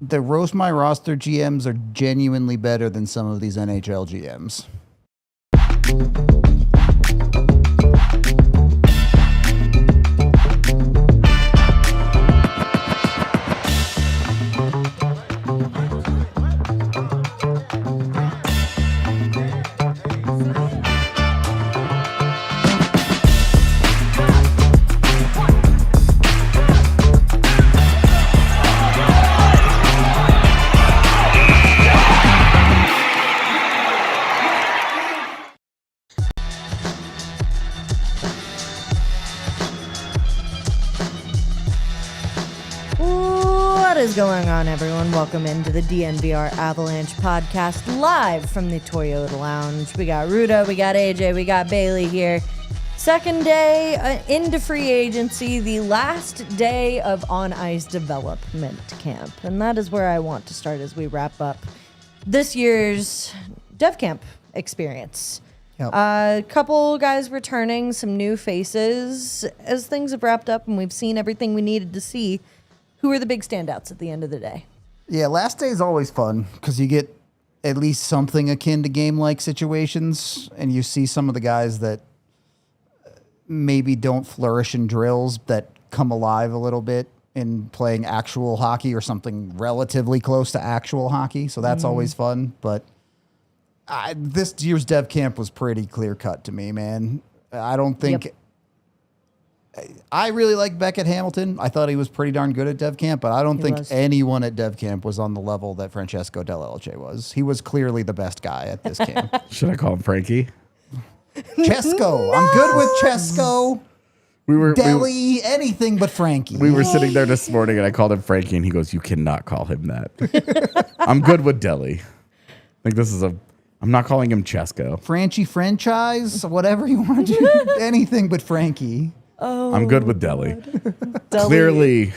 The Roast My Roster GMs are genuinely better than some of these NHL GMs. What is going on, everyone? Welcome into the DNVR Avalanche Podcast, live from the Toyota Lounge. We got Ruda, we got AJ, we got Bailey here. Second day into free agency, the last day of on-ice development camp. And that is where I want to start as we wrap up this year's dev camp experience. Yep. A couple guys returning, some new faces. As things have wrapped up and we've seen everything we needed to see, who are the big standouts at the end of the day? Yeah, last day is always fun because you get at least something akin to game-like situations, and you see some of the guys that maybe don't flourish in drills that come alive a little bit in playing actual hockey or something relatively close to actual hockey. So that's always fun. But this year's dev camp was pretty clear-cut to me, man. I don't think... Yep. I really like Beckett Hamilton. I thought he was pretty darn good at dev camp, but I don't think anyone at dev camp was on the level that Francesco Dell'Elce was. He was clearly the best guy at this camp. Should I call him Frankie? Chesko. No! I'm good with Chesko. Deli, anything but Frankie. We were sitting there this morning and I called him Frankie and he goes, "You cannot call him that." I'm good with Deli. I think this is I'm not calling him Chesko. Franchi franchise, whatever you want to do. Anything but Frankie. Oh, I'm good with Deli. Deli.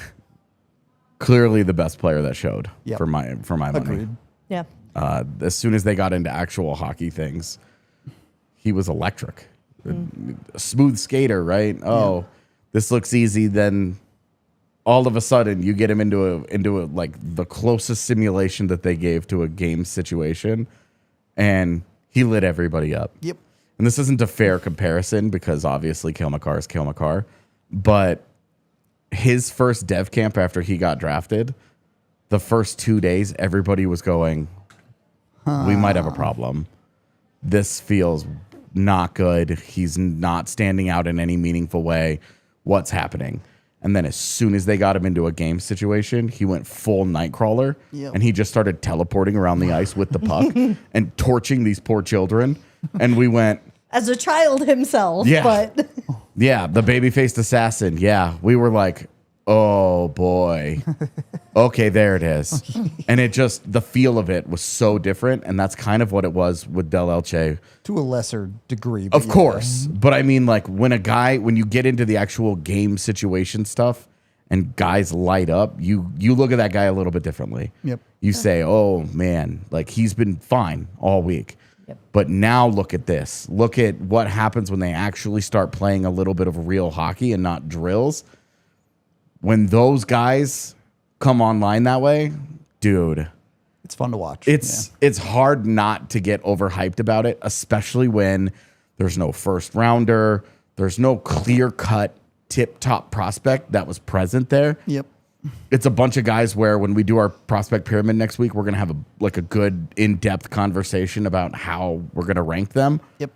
Clearly the best player that showed Yep. for my money. Agreed. Yeah. As soon as they got into actual hockey things, he was electric. A smooth skater, right? Oh, this looks easy. Then all of a sudden you get him into a like the closest simulation that they gave to a game situation, and he lit everybody up. Yep. And this isn't a fair comparison because obviously Cale Makar is Cale Makar, but his first dev camp after he got drafted, the first 2 days, everybody was going, we might have a problem. This feels not good. He's not standing out in any meaningful way. What's happening? And then as soon as they got him into a game situation, he went full Nightcrawler, and he just started teleporting around the ice with the puck and torching these poor children. And we went... As a child himself, but... Yeah, the baby-faced assassin. Yeah, we were like, oh, boy. Okay, there it is. And it just... The feel of it was so different, and that's kind of what it was with Dell'Elce. To a lesser degree. Of course. But I mean, like, when you get into the actual game situation stuff and guys light up, you look at that guy a little bit differently. Yep. You say, oh, man, like, he's been fine all week. Yep. But now look at this. Look at what happens when they actually start playing a little bit of real hockey and not drills. When those guys come online that way, dude, it's fun to watch. It's hard not to get overhyped about it, especially when there's no first rounder, there's no clear-cut tip-top prospect that was present there. Yep. It's a bunch of guys where when we do our prospect pyramid next week, we're going to have a good in-depth conversation about how we're going to rank them. Yep.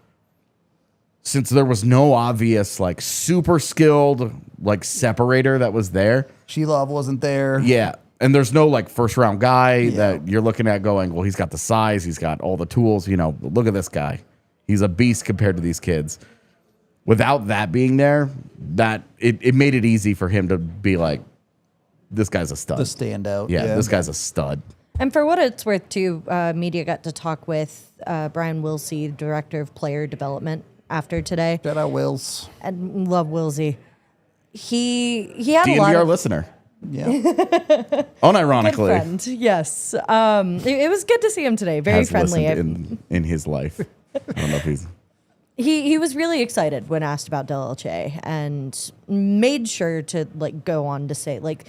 Since there was no obvious, like, super skilled, like, separator that was there. Shelov wasn't there. Yeah. And there's no, like, first-round guy that you're looking at going, well, he's got the size, he's got all the tools. You know, look at this guy. He's a beast compared to these kids. Without that being there, it made it easy for him to be like, this guy's a stud. The standout. Yeah, this guy's a stud. And for what it's worth, too, media got to talk with Brian Wilsey, Director of Player Development, after today. Shout out Wills. And love Wilsey. He had DNVR a lot of... listener. Yeah. Unironically. Good friend, yes. It was good to see him today. Very has friendly. listened in his life. I don't know if he's... He was really excited when asked about Dell'Elce and made sure to, like, go on to say, like,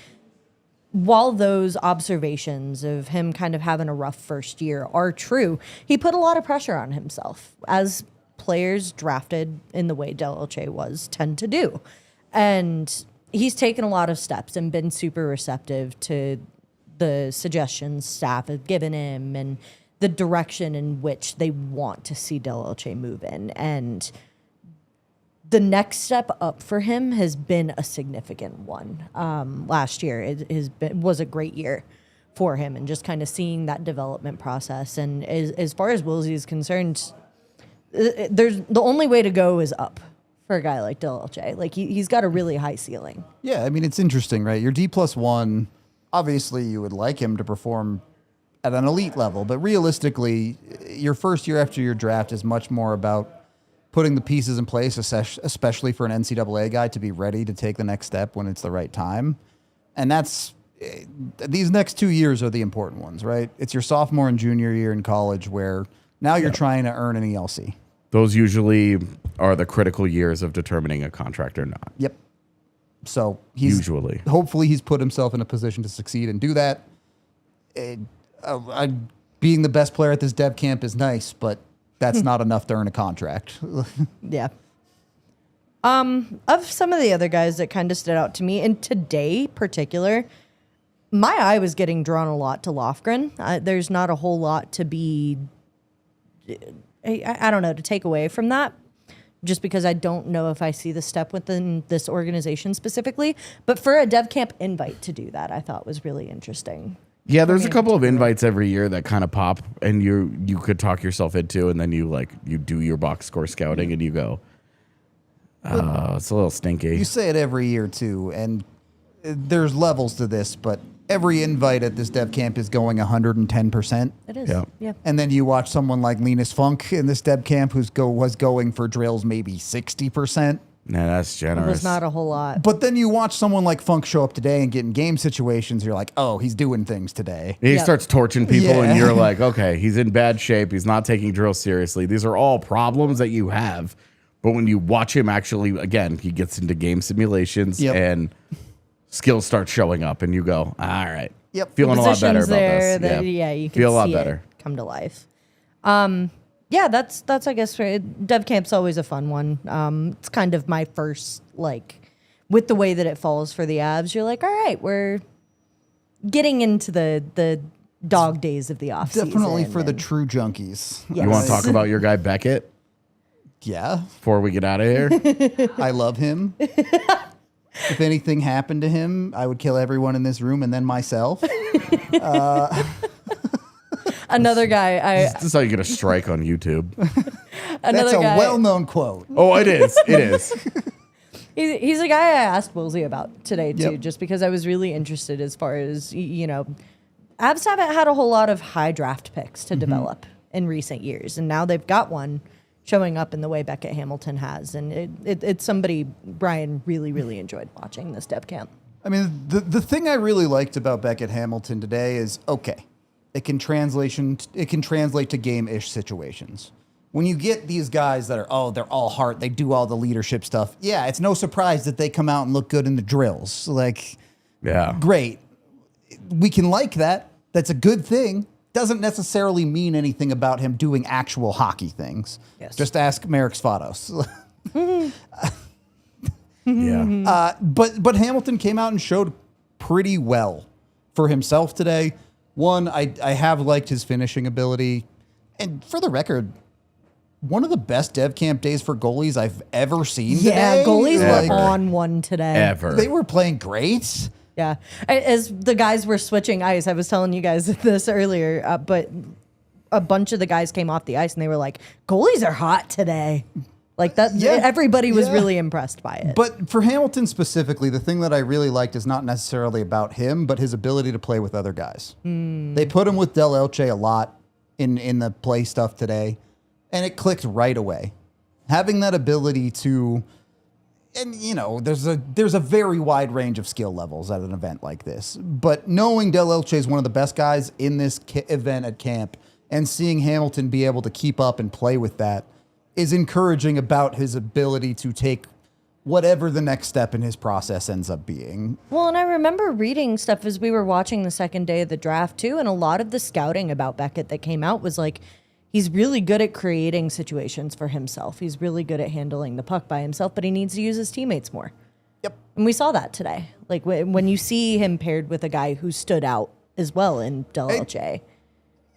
while those observations of him kind of having a rough first year are true, he put a lot of pressure on himself, as players drafted in the way DLC was tend to do. And he's taken a lot of steps and been super receptive to the suggestions staff have given him and the direction in which they want to see DLC move in. And the next step up for him has been a significant one. Last year was a great year for him, and just kind of seeing that development process. And as far as Willsey is concerned, there's the only way to go is up for a guy like DLC. Like he's got a really high ceiling. Yeah, I mean, it's interesting, right? Your D+1, obviously you would like him to perform at an elite level, but realistically, your first year after your draft is much more about putting the pieces in place, especially for an NCAA guy to be ready to take the next step when it's the right time. And that's these next 2 years are the important ones, right? It's your sophomore and junior year in college where now you're trying to earn an ELC. Those usually are the critical years of determining a contract or not. Yep. So hopefully he's put himself in a position to succeed and do that. Being the best player at this dev camp is nice, but that's not enough to earn a contract. Yeah. Of some of the other guys that kind of stood out to me, and today particular, my eye was getting drawn a lot to Lofgren. There's not a whole lot to be, I don't know, to take away from that, just because I don't know if I see the step within this organization specifically. But for a dev camp invite to do that, I thought was really interesting. Yeah, there's a couple of invites every year that kind of pop, and you could talk yourself into, and then you do your box score scouting, and you go, it's a little stinky. You say it every year too, and there's levels to this, but every invite at this dev camp is going 110%. It is, yeah. And then you watch someone like Linus Funk in this dev camp was going for drills maybe 60%. Nah, that's generous. It was not a whole lot. But then you watch someone like Funk show up today and get in game situations. You're like, oh, he's doing things today. He starts torching people, and you're like, okay, he's in bad shape. He's not taking drills seriously. These are all problems that you have. But when you watch him actually, again, he gets into game simulations and skills start showing up, and you go, all right. Yep. Feeling a lot better about this. You can feel a lot see better. It come to life. Yeah, that's I guess dev camp's always a fun one. It's kind of my first, like, with the way that it falls for the Avs, you're like, all right, we're getting into the dog days of the offseason. Definitely for the true junkies. Yes. You want to talk about your guy Beckett Yeah. before we get out of here? I love him. If anything happened to him, I would kill everyone in this room and then myself. Another guy. This is how you get a strike on YouTube. That's a well-known quote. Oh, it is. It is. He's a guy I asked Willsey about today, too, just because I was really interested as far as, Avs haven't had a whole lot of high draft picks to develop in recent years. And now they've got one showing up in the way Beckett Hamilton has. And it's somebody Brian really, really enjoyed watching this dev camp. I mean, the thing I really liked about Beckett Hamilton today is, okay, it can translate to game-ish situations. When you get these guys that are, they're all heart, they do all the leadership stuff. Yeah, it's no surprise that they come out and look good in the drills. Like, great. We can like that. That's a good thing. Doesn't necessarily mean anything about him doing actual hockey things. Yes. Just ask Marek Svatos. Yeah. But Hamilton came out and showed pretty well for himself today. One, I have liked his finishing ability. And for the record, one of the best dev camp days for goalies I've ever seen today. Goalies were on one today. Ever. They were playing great. Yeah. As the guys were switching ice, I was telling you guys this earlier, but a bunch of the guys came off the ice and they were like, goalies are hot today. Like that, everybody was really impressed by it. But for Hamilton specifically, the thing that I really liked is not necessarily about him, but his ability to play with other guys. They put him with DLC a lot in the play stuff today, and it clicked right away. Having that ability to, and there's a very wide range of skill levels at an event like this. But knowing DLC is one of the best guys in this event at camp, and seeing Hamilton be able to keep up and play with that is encouraging about his ability to take whatever the next step in his process ends up being. Well, and I remember reading stuff as we were watching the second day of the draft too, and a lot of the scouting about Beckett that came out was like, he's really good at creating situations for himself. He's really good at handling the puck by himself, but he needs to use his teammates more. Yep. And we saw that today. Like when you see him paired with a guy who stood out as well in Del Elche.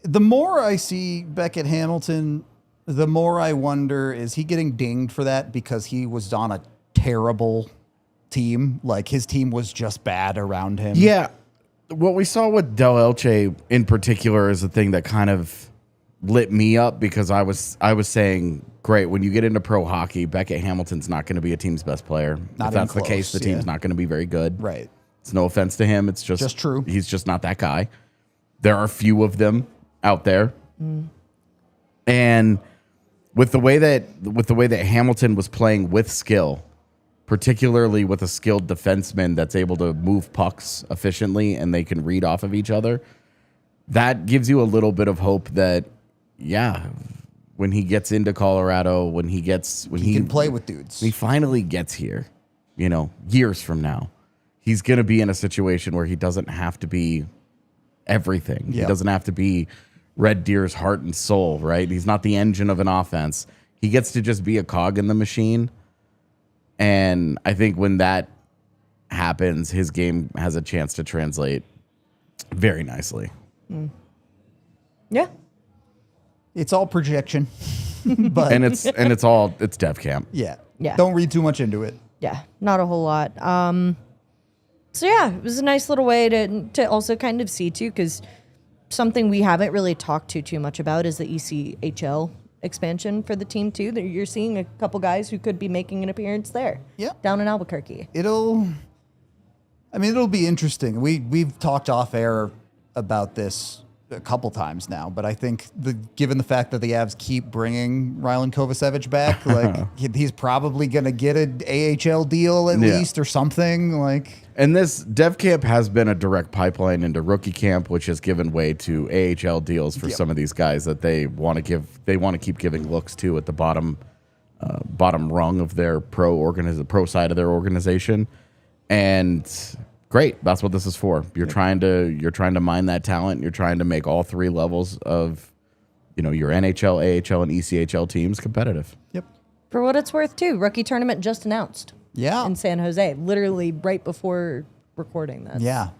The more I see Beckett Hamilton, the more I wonder, is he getting dinged for that because he was on a terrible team? Like his team was just bad around him. Yeah. What we saw with Del Elche in particular is the thing that kind of lit me up, because I was saying, great, when you get into pro hockey, Beckett Hamilton's not going to be a team's best player. Not if that's even the case, the close, team's not going to be very good. Right. It's no offense to him. It's just true. He's just not that guy. There are few of them out there. And with the way that Hamilton was playing with skill, particularly with a skilled defenseman that's able to move pucks efficiently and they can read off of each other, that gives you a little bit of hope that, yeah, when he gets into Colorado, when he can play with dudes. he finally gets here, years from now, he's going to be in a situation where he doesn't have to be everything. Yep. He doesn't have to be Red Deer's heart and soul, right? He's not the engine of an offense. He gets to just be a cog in the machine. And I think when that happens, his game has a chance to translate very nicely. Yeah. It's all projection, but And it's dev camp. yeah. Yeah. Don't read too much into it. Yeah, not a whole lot. So yeah, it was a nice little way to also kind of see too, because something we haven't really talked too much about is the ECHL expansion for the team too. That you're seeing a couple guys who could be making an appearance there. Yeah. Down in Albuquerque. It'll be interesting. We've talked off air about this a couple times now, but I think given the fact that the Avs keep bringing Rylan Kovacevic back, like he's probably going to get an AHL deal at least or something. Like, and this dev camp has been a direct pipeline into rookie camp, which has given way to AHL deals for some of these guys that they want to give. They want to keep giving looks to at the bottom rung of their pro side of their organization, and. Great. That's what this is for. You're trying to mine that talent. You're trying to make all three levels of, your NHL, AHL, and ECHL teams competitive. Yep. For what it's worth too, rookie tournament just announced. Yeah. In San Jose, literally right before recording this. Yeah.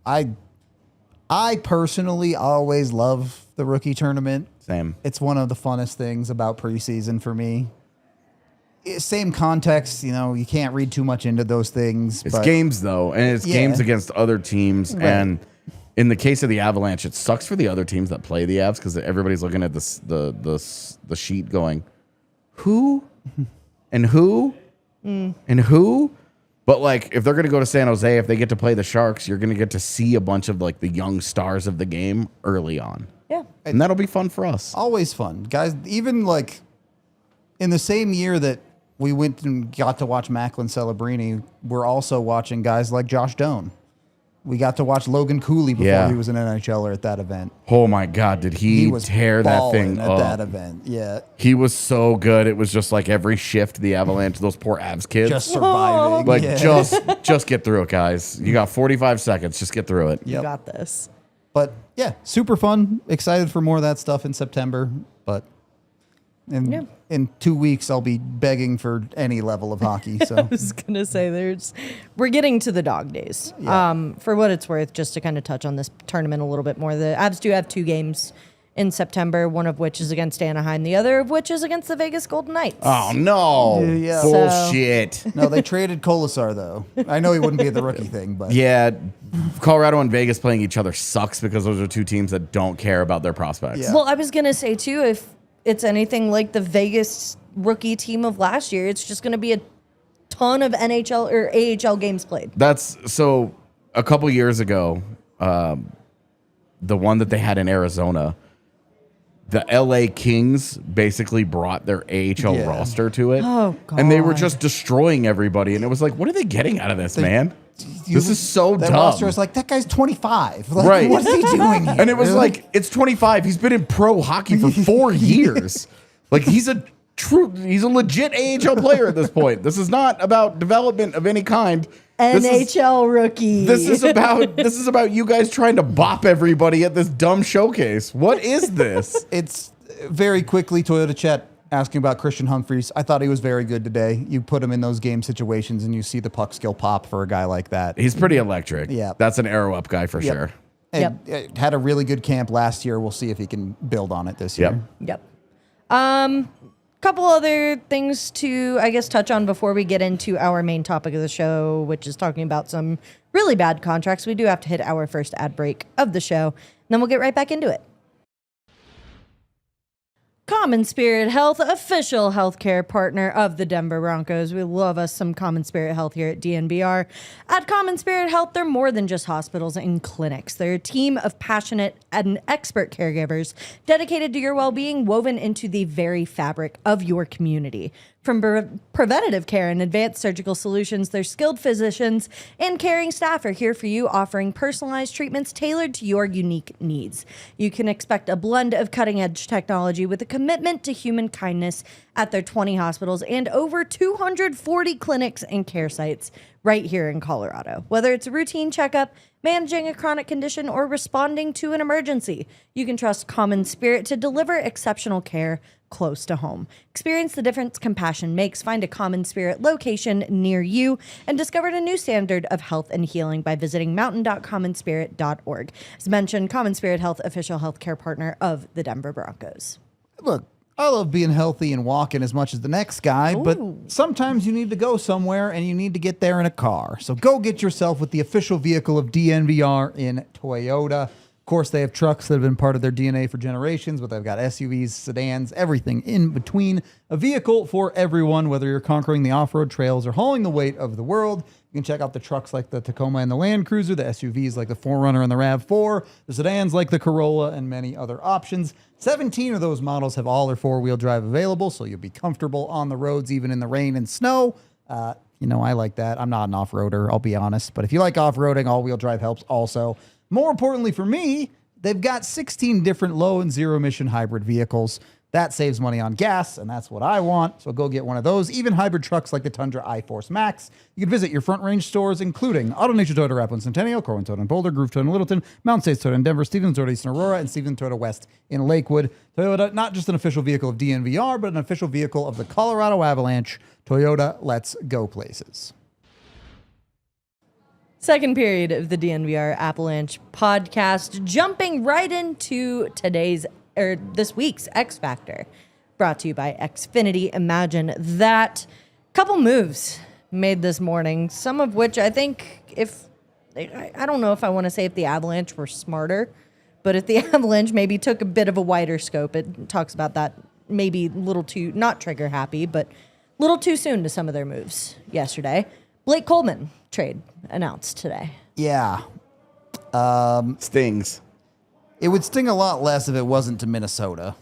I personally always love the rookie tournament. Same. It's one of the funnest things about preseason for me. Same context, you can't read too much into those things. It's games, though, and it's games against other teams. Right. And in the case of the Avalanche, it sucks for the other teams that play the Avs because everybody's looking at the sheet going, who? And who? And who? But, like, if they're going to go to San Jose, if they get to play the Sharks, you're going to get to see a bunch of, like, the young stars of the game early on. Yeah. And that'll be fun for us. Always fun. Guys, even, like, in the same year that we went and got to watch Macklin Celebrini, we're also watching guys like Josh Doan. We got to watch Logan Cooley before he was an NHLer at that event. Oh, my God. Did he was tear that thing at up? that event. Yeah. He was so good. It was just like every shift, the Avalanche, those poor Avs kids. Just surviving. Like, yeah. just get through it, guys. You got 45 seconds. Just get through it. You got this. But, yeah, super fun. Excited for more of that stuff in September. But in 2 weeks, I'll be begging for any level of hockey. So I was gonna say we're getting to the dog days. Yeah. For what it's worth, just to kind of touch on this tournament a little bit more, the Avs do have 2 games in September, one of which is against Anaheim, the other of which is against the Vegas Golden Knights. Oh, no. Yeah. Bullshit. no, they traded Kolasar, though. I know he wouldn't be at the rookie thing, but Yeah, Colorado and Vegas playing each other sucks because those are two teams that don't care about their prospects. Yeah. Well, I was gonna say too, if it's anything like the Vegas rookie team of last year, it's just gonna be a ton of NHL or AHL games played. That's so a couple years ago, the one that they had in Arizona, the LA Kings basically brought their AHL roster to it. Oh, And they were God. just destroying everybody. And it was like, what are they getting out of this, man? This is so that dumb. roster is like, that guy's 25. Like, Right. What is he doing here? And it was Really? like, it's 25. He's been in pro hockey for 4 years. Like, he's a true. He's a legit AHL player at this point. This is not about development of any kind. NHL rookie. This is about you guys trying to bop everybody at this dumb showcase. What is this? It's very quickly Toyota Chet asking about Christian Humphries. I thought he was very good today. You put him in those game situations and you see the puck skill pop for a guy like that. He's pretty electric. Yeah. That's an arrow up guy for sure. It had a really good camp last year. We'll see if he can build on it this year. Yep. Couple other things to, I guess, touch on before we get into our main topic of the show, which is talking about some really bad contracts. We do have to hit our first ad break of the show, and then we'll get right back into it. Common Spirit Health, official healthcare partner of the Denver Broncos. We love us some Common Spirit Health here at DNVR. At Common Spirit Health, they're more than just hospitals and clinics. They're a team of passionate and expert caregivers dedicated to your well-being, woven into the very fabric of your community. From preventative care and advanced surgical solutions, their skilled physicians and caring staff are here for you, offering personalized treatments tailored to your unique needs. You can expect a blend of cutting-edge technology with a commitment to human kindness at their 20 hospitals and over 240 clinics and care sites right here in Colorado. Whether it's a routine checkup, managing a chronic condition, or responding to an emergency, you can trust Common Spirit to deliver exceptional care close to home. Experience the difference compassion makes. Find a Common Spirit location near you and discover a new standard of health and healing by visiting mountain.commonspirit.org. As mentioned, Common Spirit Health, official healthcare partner of the Denver Broncos. Look, I love being healthy and walking as much as the next guy, but sometimes you need to go somewhere and you need to get there in a car. So go get yourself with the official vehicle of DNVR in Toyota. Of course, they have trucks that have been part of their DNA for generations, but they've got SUVs, sedans, everything in between. A vehicle for everyone, whether you're conquering the off-road trails or hauling the weight of the world. You can check out the trucks like the Tacoma and the Land Cruiser, the SUVs like the 4Runner and the RAV4, the sedans like the Corolla, and many other options. 17 of those models have all or four-wheel drive available, so you'll be comfortable on the roads, even in the rain and snow. I like that. I'm not an off-roader, I'll be honest. But if you like off-roading, all-wheel drive helps also. More importantly for me, they've got 16 different low and zero emission hybrid vehicles. That saves money on gas, and that's what I want. So go get one of those. Even hybrid trucks like the Tundra iForce Max. You can visit your Front Range stores, including AutoNation Toyota Rapid Centennial, Corwin Toyota in Boulder, Groove Toyota in Littleton, Mountain States Toyota in Denver, Stevens Toyota East in Aurora, and Stevens Toyota West in Lakewood. Toyota, not just an official vehicle of DNVR, but an official vehicle of the Colorado Avalanche. Toyota, let's go places. Second period of the DNVR Avalanche podcast, jumping right into this week's X Factor, brought to you by Xfinity. Imagine that. Couple moves made this morning, some of which I think I don't know if I want to say if the Avalanche were smarter, but if the Avalanche maybe took a bit of a wider scope, it talks about that maybe a little too, not trigger happy, but a little too soon to some of their moves yesterday. Blake Coleman trade announced today. Yeah. Stings. It would sting a lot less if it wasn't to Minnesota.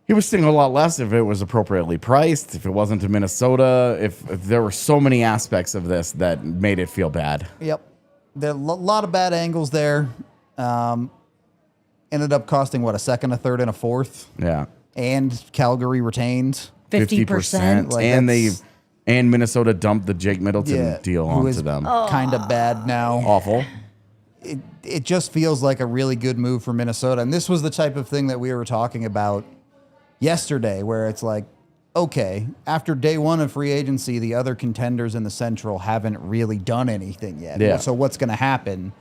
He would sting a lot less if it was appropriately priced, if it wasn't to Minnesota, if there were so many aspects of this that made it feel bad. Yep. There are a lot of bad angles there. Ended up costing, a second, a third, and a fourth? Yeah. And Calgary retained 50%. And Minnesota dumped the Jake Middleton deal onto them. Kind of bad now. Awful. It just feels like a really good move for Minnesota. And this was the type of thing that we were talking about yesterday, where it's like, okay, after day one of free agency, the other contenders in the Central haven't really done anything yet. Yeah. So what's going to happen?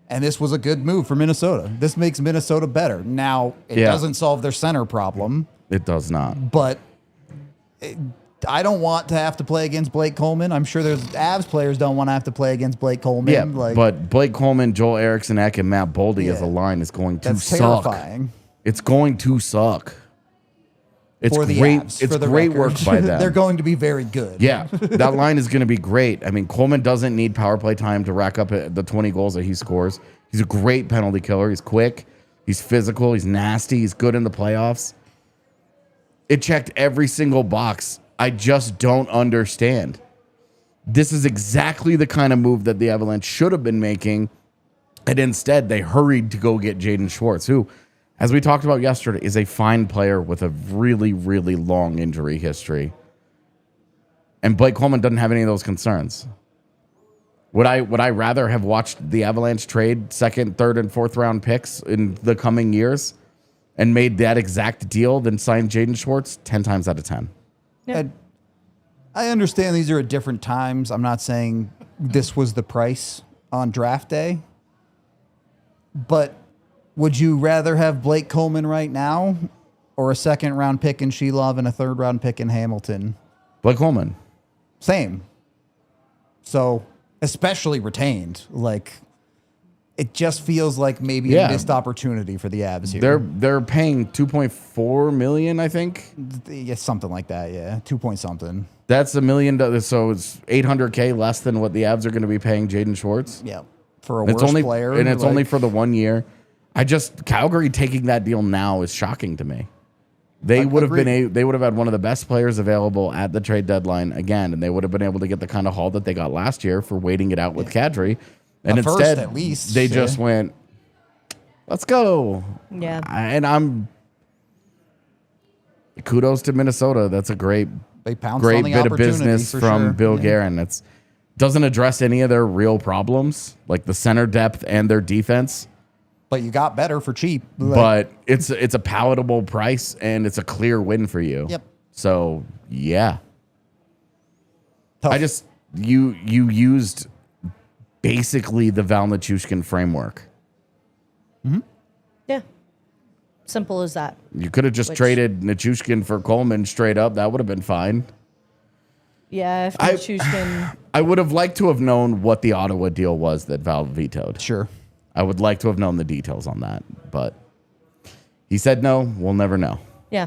And this was a good move for Minnesota. This makes Minnesota better. Now, it doesn't solve their center problem. It does not. But I don't want to have to play against Blake Coleman. I'm sure there's Avs players don't want to have to play against Blake Coleman. Yeah, but Blake Coleman, Joel Eriksson Ek, and Matt Boldy as a line is going to suck. Terrifying. It's going to suck. It's for the great. Avs, it's for the great record. work by them. They're going to be very good. Yeah, that line is going to be great. I mean, Coleman doesn't need power play time to rack up the 20 goals that he scores. He's a great penalty killer. He's quick. He's physical. He's nasty. He's good in the playoffs. It checked every single box. I just don't understand. This is exactly the kind of move that the Avalanche should have been making, and instead they hurried to go get Jaden Schwartz, who as we talked about yesterday, is a fine player with a really, really long injury history. And Blake Coleman doesn't have any of those concerns. Would I rather have watched the Avalanche trade second, third, and fourth round picks in the coming years and made that exact deal than sign Jaden Schwartz 10 times out of 10? Yeah. I understand these are at different times. I'm not saying this was the price on draft day. But would you rather have Blake Coleman right now or a second round pick in Sheelov and a third round pick in Hamilton? Blake Coleman. Same. So, especially retained. Like, it just feels like maybe a missed opportunity for the Avs here. They're paying $2.4 million, I think. Yeah, something like that, yeah. 2 point something. That's $1 million. So it's $800K less than what the Avs are going to be paying Jaden Schwartz. Yeah. For a worse player. And it's only for the 1 year. Calgary taking that deal now is shocking to me. They would have had one of the best players available at the trade deadline again, and they would have been able to get the kind of haul that they got last year for waiting it out with Kadri. And instead, at least, they just went, let's go. Yeah. And kudos to Minnesota. That's a great bit of business from Bill Guerin. It doesn't address any of their real problems, like the center depth and their defense. But you got better for cheap. But it's a palatable price, and it's a clear win for you. Yep. So, yeah. Tough. You used basically the Val Nichushkin framework. Mm-hmm. Yeah. Simple as that. You could have just traded Nichushkin for Coleman straight up. That would have been fine. Yeah, if Nichushkin... I would have liked to have known what the Ottawa deal was that Val vetoed. Sure. I would like to have known the details on that, but he said no. We'll never know. Yeah.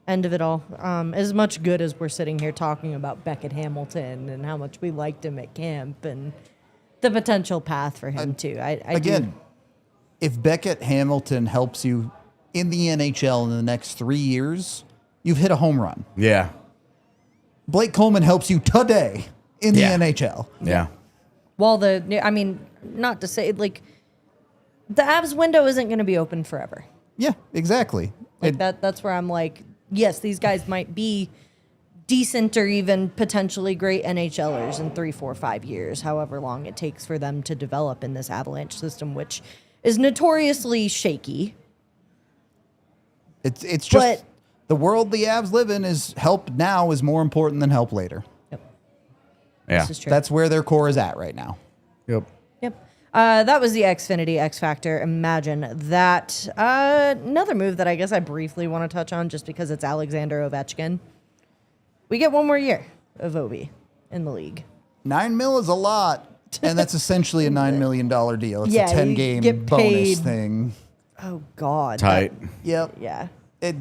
End of it all. As much good as we're sitting here talking about Beckett Hamilton and how much we liked him at camp and the potential path for him too. If Beckett Hamilton helps you in the NHL in the next 3 years, you've hit a home run. Yeah. Blake Coleman helps you today in the NHL. Yeah. Well, not to say, like, the Avs window isn't going to be open forever. Yeah, exactly. That's where I'm like, yes, these guys might be decent or even potentially great NHLers in 3, 4, 5 years, however long it takes for them to develop in this Avalanche system, which is notoriously shaky. It's just the world the Avs live in is help now is more important than help later. Yep. Yeah. This is true. That's where their core is at right now. Yep. Yep. That was the Xfinity X Factor. Imagine that. Another move that I guess I briefly want to touch on just because it's Alexander Ovechkin. We get 1 more year of Ovi in the league. $9 million is a lot. And that's essentially a $9 million deal. It's a 10-game get bonus paid. thing. Oh, God. Tight. Yep. Yeah. I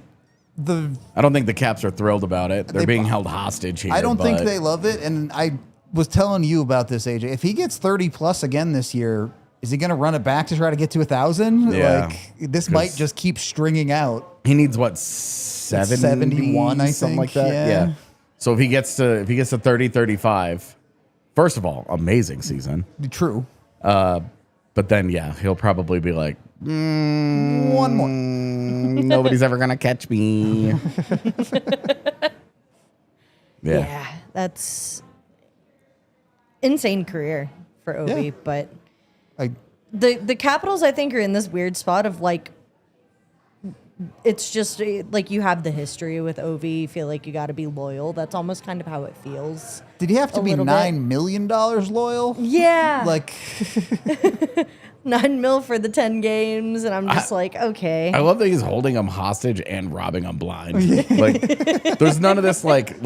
don't think the Caps are thrilled about it. They're being held hostage here. I don't think they love it. And I was telling you about this, AJ. If he gets 30 plus again this year, is he going to run it back to try to get to 1,000? Yeah. Like, this might just keep stringing out. He needs what, 71, I think, something like that. Yeah. So if he gets to 30, 35, first of all, amazing season. True. But then he'll probably be like, one more. Nobody's ever gonna catch me. Yeah, that's insane career for Ovi, but the Capitals I think are in this weird spot of like it's just like you have the history with Ovi, you feel like you got to be loyal. That's almost kind of how it feels. Did he have to be $9 million loyal? Yeah. Like $9 million for the 10 games, and I'm just like, okay. I love that he's holding him hostage and robbing him blind. Like, there's none of this like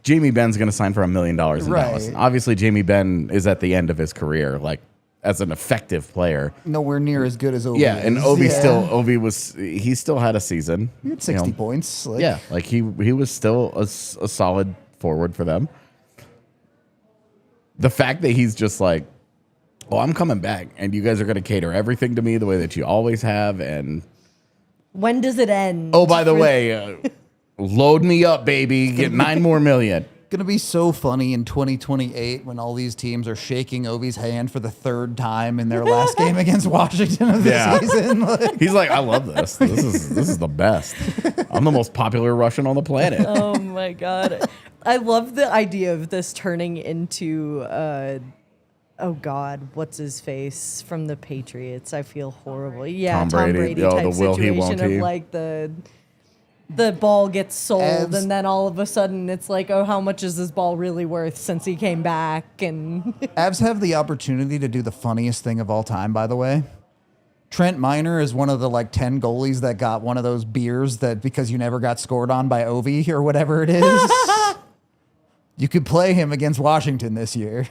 Jamie Benn's going to sign for $1 million in Dallas. Obviously, Jamie Benn is at the end of his career, like as an effective player. Nowhere near as good as Ovi. Yeah, and he still had a season. He had 60 points. Like he was still a solid forward for them. The fact that he's just like, oh, I'm coming back, and you guys are going to cater everything to me the way that you always have. And when does it end? Oh, by the way, load me up, baby. Get $9 more million. Gonna be so funny in 2028 when all these teams are shaking Ovi's hand for the third time in their last game against Washington of the season. Like, He's like, I love this. This is the best. I'm the most popular Russian on the planet. Oh my god. I love the idea of this turning into oh god, what's his face from the Patriots? I feel horrible. Yeah, Tom Brady Oh, type the will he, won't situation of he. like the ball gets sold and then all of a sudden it's like, oh, how much is this ball really worth since he came back? And Avs have the opportunity to do the funniest thing of all time, by the way. Trent Miner is one of the 10 goalies that got one of those beers that because you never got scored on by Ovi or whatever it is. You could play him against Washington this year.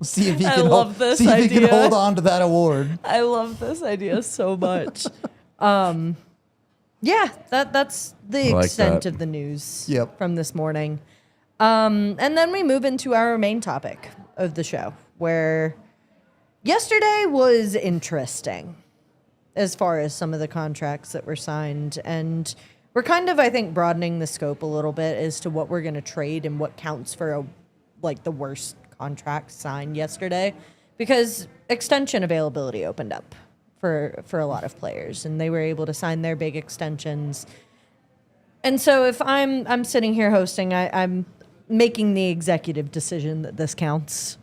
See if he can love this see if he can idea. hold on to that award. I love this idea so much. Yeah, that's the I like extent that. of the news Yep. from this morning. And then we move into our main topic of the show, where yesterday was interesting as far as some of the contracts that were signed. And we're kind of, I think, broadening the scope a little bit as to what we're going to trade and what counts for the worst contract signed yesterday, because extension availability opened up for a lot of players, and they were able to sign their big extensions. And so if I'm sitting here hosting, I'm making the executive decision that this counts.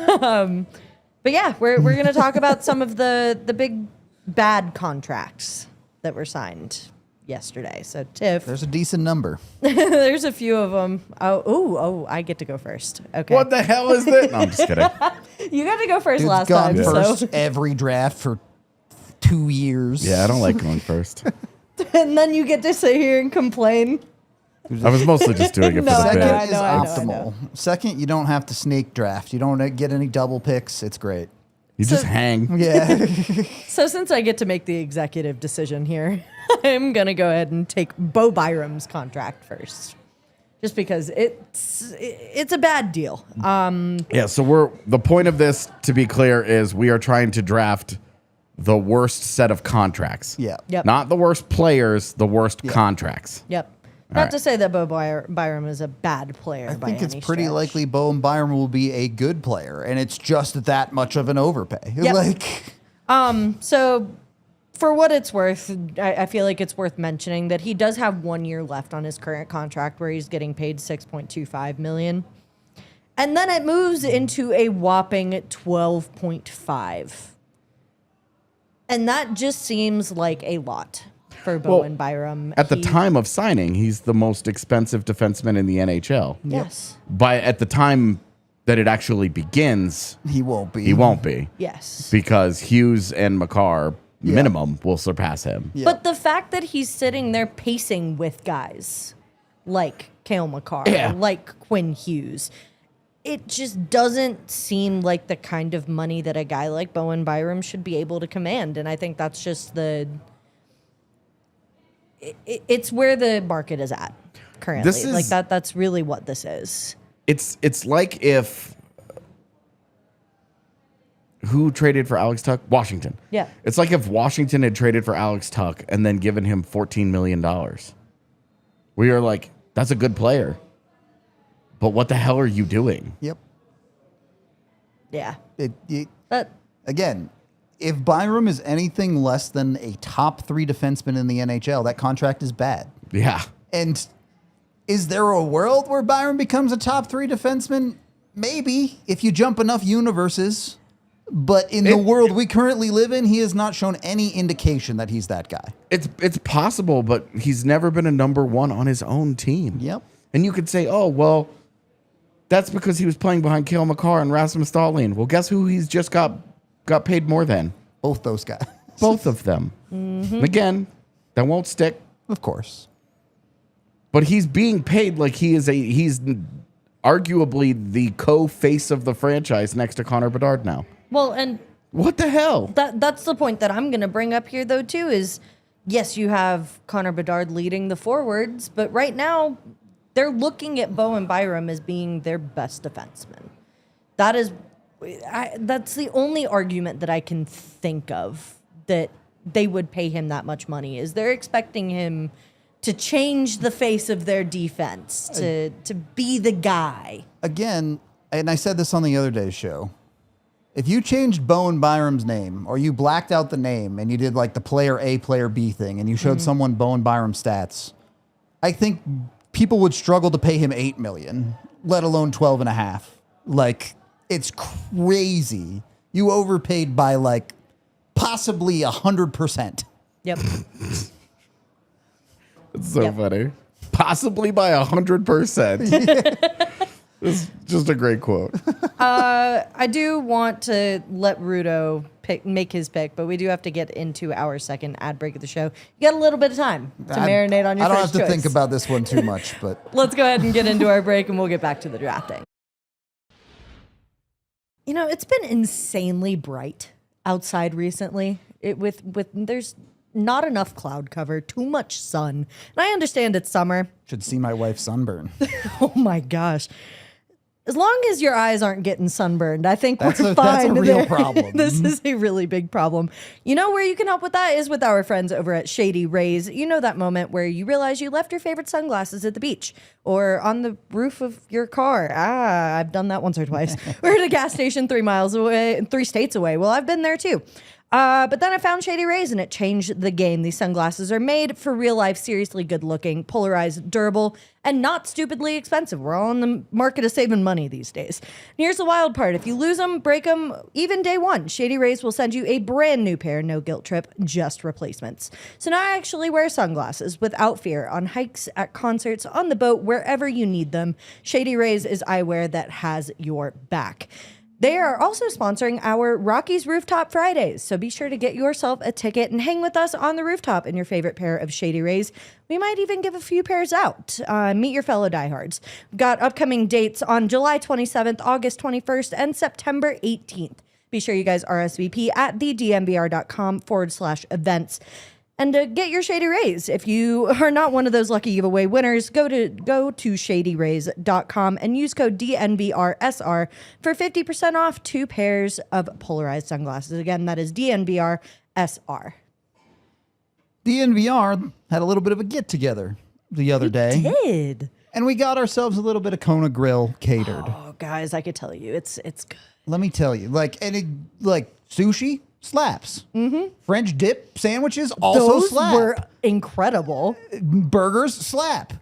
But yeah, we're going to talk about some of the big bad contracts that were signed yesterday. So Tiff, There's a decent number. there's a few of them. Oh, I get to go first. Okay. What the hell is this? No, I'm just kidding. You got to go first Dude's last gone time. first So every draft for 2 years. Yeah, I don't like going first. and then you get to sit here and complain. I was mostly just doing it for No, the I Second know, bit. I is know, I know. optimal. Second, you don't have to snake draft. You don't get any double picks. It's great. You just hang. Yeah. So since I get to make the executive decision here, I'm going to go ahead and take Bo Byram's contract first. Just because it's a bad deal. Yeah, so the point of this, to be clear, is we are trying to draft the worst set of contracts. Yeah. Yep. Not the worst players, the worst contracts. Yep. All Not right. to say that Bo Byram is a bad player. I by think it's any pretty stretch. likely Bo and Byron will be a good player, and it's just that much of an overpay. Yep. Like, So, for what it's worth, I feel like it's worth mentioning that he does have 1 year left on his current contract where he's getting paid $6.25 million. And then it moves into a whopping 12.5. And that just seems like a lot for Bo Well, and Byram. At the time of signing, he's the most expensive defenseman in the NHL. Yes. At the time that it actually begins, he won't be. he won't be. Yes. Because Hughes and Makar, minimum, will surpass him. Yeah. But the fact that he's sitting there pacing with guys like Cale Makar, like Quinn Hughes, it just doesn't seem like the kind of money that a guy like Bowen Byram should be able to command. And I think that's just it's where the market is at currently. This is- That's really what this is. It's like if who traded for Alex Tuck? Washington. Yeah. It's like if Washington had traded for Alex Tuck and then given him $14 million. We are like, that's a good player. But what the hell are you doing? Yep. Yeah. Again, if Byram is anything less than a top 3 defenseman in the NHL, that contract is bad. Yeah. And is there a world where Byram becomes a top 3 defenseman? Maybe, if you jump enough universes. But in the world we currently live in, he has not shown any indication that he's that guy. It's possible, but he's never been a number 1 on his own team. Yep. And you could say, oh, well, that's because he was playing behind Cale Makar and Rasmus Dahlin. Well, guess who he's just got paid more than? Both those guys. Both of them. Mm-hmm. Again, that won't stick. Of course. But he's being paid like he's arguably the co-face of the franchise next to Connor Bedard now. Well, and What the hell? that's the point that I'm going to bring up here, though, too, is yes, you have Connor Bedard leading the forwards, but right now they're looking at Bowen Byram as being their best defenseman. That's the only argument that I can think of that they would pay him that much money, is they're expecting him to change the face of their defense, to be the guy. Again, and I said this on the other day's show, if you changed Bowen Byram's name or you blacked out the name and you did like the player A, player B thing and you showed someone Bowen Byram stats, I think people would struggle to pay him $8 million, let alone 12.5. Like, it's crazy. You overpaid by like possibly 100%. Yep. It's so funny. Possibly by 100%. It's just a great quote. I do want to let Rudo make his pick, but we do have to get into our second ad break of the show. You got a little bit of time to marinate on your I don't first have to choice. think about this one too much, but Let's go ahead and get into our break, and we'll get back to the drafting. You know, it's been insanely bright outside recently. There's not enough cloud cover, too much sun. And I understand it's summer. should see my wife sunburn. Oh my gosh. As long as your eyes aren't getting sunburned, I think That's we're a fine. real problem. This is a really big problem. You know where you can help with that is with our friends over at Shady Rays. You know that moment where you realize you left your favorite sunglasses at the beach or on the roof of your car. I've done that once or twice. We're at a gas station 3 miles away, 3 states away. Well, I've been there too. But then I found Shady Rays and it changed the game. These sunglasses are made for real life, seriously good looking, polarized, durable, and not stupidly expensive. We're all in the market of saving money these days. And here's the wild part. If you lose them, break them, even day one, Shady Rays will send you a brand new pair, no guilt trip, just replacements. So now I actually wear sunglasses without fear on hikes, at concerts, on the boat, wherever you need them. Shady Rays is eyewear that has your back. They are also sponsoring our Rockies Rooftop Fridays, so be sure to get yourself a ticket and hang with us on the rooftop in your favorite pair of Shady Rays. We might even give a few pairs out. Meet your fellow diehards. We've got upcoming dates on July 27th, August 21st, and September 18th. Be sure you guys RSVP at thednvr.com/events. And get your Shady Rays. If you are not one of those lucky giveaway winners, go to shadyrays.com and use code DNVRSR for 50% off 2 pairs of polarized sunglasses. Again, that is DNVRSR. DNVR had a little bit of a get together the other day. Did. And we got ourselves a little bit of Kona Grill catered. Oh, guys, I could tell you, it's good. Let me tell you, like sushi slaps. Mm-hmm. French dip sandwiches also Those slap. were incredible. Burgers slap.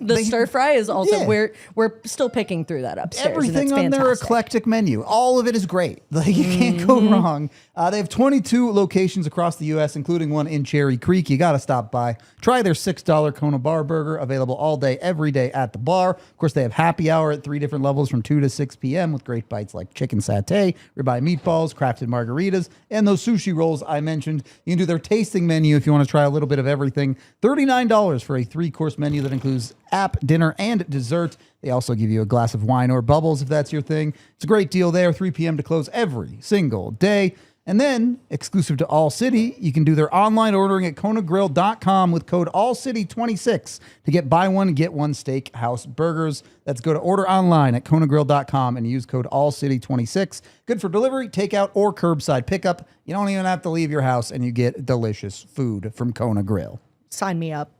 The stir fry is also Yeah. we're still picking through that upstairs. Everything and on it's their fantastic. eclectic menu, all of it is great. Like you can't go wrong. They have 22 locations across the U.S., including one in Cherry Creek. You got to stop by. Try their $6 Kona Bar Burger, available all day, every day at the bar. Of course, they have happy hour at 3 different levels from 2 to 6 p.m. with great bites like chicken satay, ribeye meatballs, crafted margaritas, and those sushi rolls I mentioned. You can do their tasting menu if you want to try a little bit of everything. $39 for a 3-course menu that includes app, dinner, and dessert. They also give you a glass of wine or bubbles if that's your thing. It's a great deal there, 3 p.m. to close every single day. And then, exclusive to ALLCITY, you can do their online ordering at konagrill.com with code ALLCITY26 to get buy one, get one steakhouse burgers. That's go to order online at konagrill.com and use code ALLCITY26. Good for delivery, takeout, or curbside pickup. You don't even have to leave your house and you get delicious food from Kona Grill. Sign me up.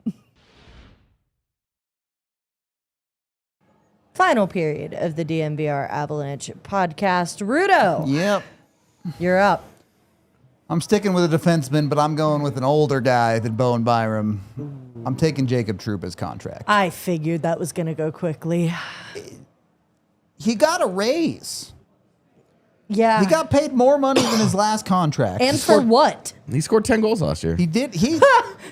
Final period of the DNVR Avalanche Podcast. Rudo, Yep. you're up. I'm sticking with a defenseman, but I'm going with an older guy than Bowen Byram. I'm taking Jacob Trouba's contract. I figured that was going to go quickly. He got a raise. Yeah. He got paid more money than his last contract. and He for scored- what? He scored 10 goals last year. He did.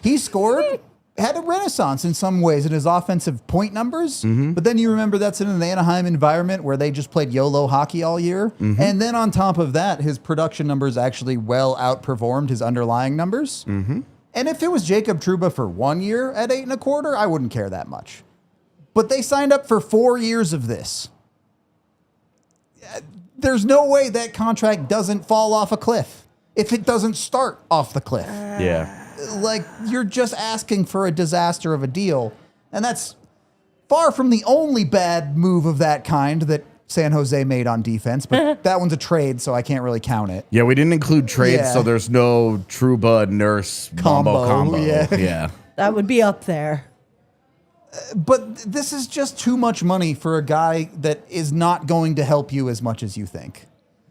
He scored, had a renaissance in some ways in his offensive point numbers. But then you remember that's in an Anaheim environment where they just played YOLO hockey all year. And then on top of that, his production numbers actually well outperformed his underlying numbers. And if it was Jacob Trouba for 1 year at 8.25, I wouldn't care that much. But they signed up for 4 years of this. There's no way that contract doesn't fall off a cliff if it doesn't start off the cliff. Yeah. Like, you're just asking for a disaster of a deal. And that's far from the only bad move of that kind that San Jose made on defense. But that one's a trade, so I can't really count it. Yeah, we didn't include trades, Yeah. so there's no Trouba Nurse combo. Yeah. Yeah. That would be up there. But this is just too much money for a guy that is not going to help you as much as you think.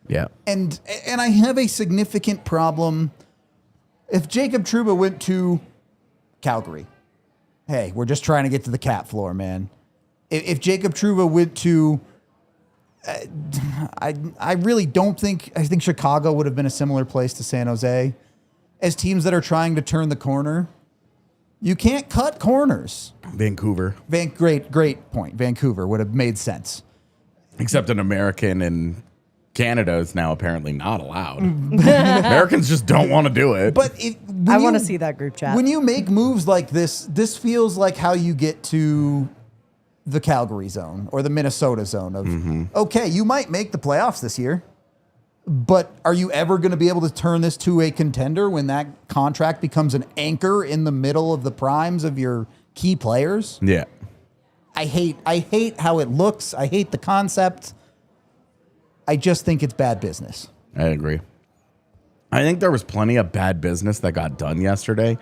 Yeah. And I have a significant problem. If Jacob Trouba went to Calgary, hey, we're just trying to get to the cap floor, man. If Jacob Trouba went to, I really don't think, I think Chicago would have been a similar place to San Jose. As teams that are trying to turn the corner, you can't cut corners. Vancouver. Great point. Vancouver would have made sense. Except an American in Canada is now apparently not allowed. Americans just don't want to do it. But I want to see that group chat. When you make moves like this feels like how you get to the Calgary zone or the Minnesota zone of, okay, you might make the playoffs this year, but are you ever going to be able to turn this to a contender when that contract becomes an anchor in the middle of the primes of your key players? Yeah. I hate how it looks. I hate the concept. I just think it's bad business. I agree. I think there was plenty of bad business that got done yesterday,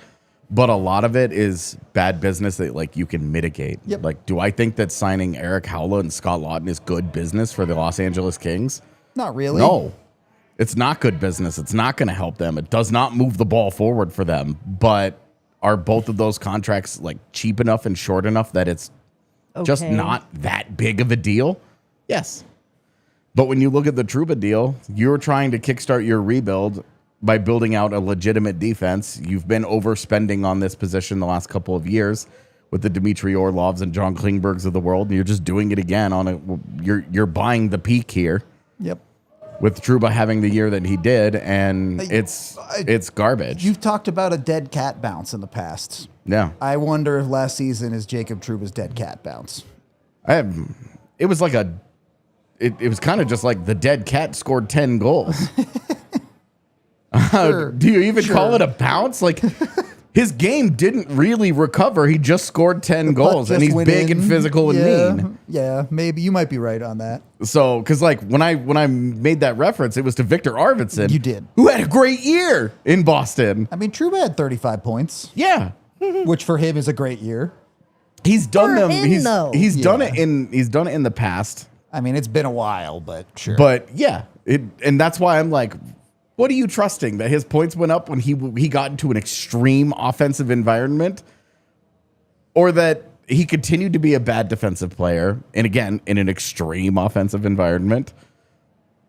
but a lot of it is bad business that like you can mitigate. Yep. Like, do I think that signing Eric Howla and Scott Laughton is good business for the Los Angeles Kings? Not really. No, it's not good business. It's not going to help them. It does not move the ball forward for them. But are both of those contracts like cheap enough and short enough that it's just not that big of a deal? Yes. But when you look at the Trouba deal, you're trying to kickstart your rebuild by building out a legitimate defense. You've been overspending on this position the last couple of years with the Dmitry Orlovs and John Klingbergs of the world, and you're just doing it again on a. You're buying the peak here. Yep. With Trouba having the year that he did, and it's garbage. You've talked about a dead cat bounce in the past. Yeah. I wonder if last season is Jacob Trouba's dead cat bounce. It was like it was kind of just like the dead cat scored 10 goals. Sure. Do you even call it a bounce? Like, his game didn't really recover. He just scored 10 goals, and he's big and physical and mean. Yeah, maybe you might be right on that. So, because like when I made that reference, it was to Victor Arvidsson. You did. Who had a great year in Boston. I mean, Trouba had 35 points, Yeah. which for him is a great year. He's done For them. him, though. He's done Yeah. it in the past. I mean, it's been a while, but sure. But yeah, and that's why I'm like, what are you trusting? That his points went up when he got into an extreme offensive environment, or that he continued to be a bad defensive player, and again in an extreme offensive environment,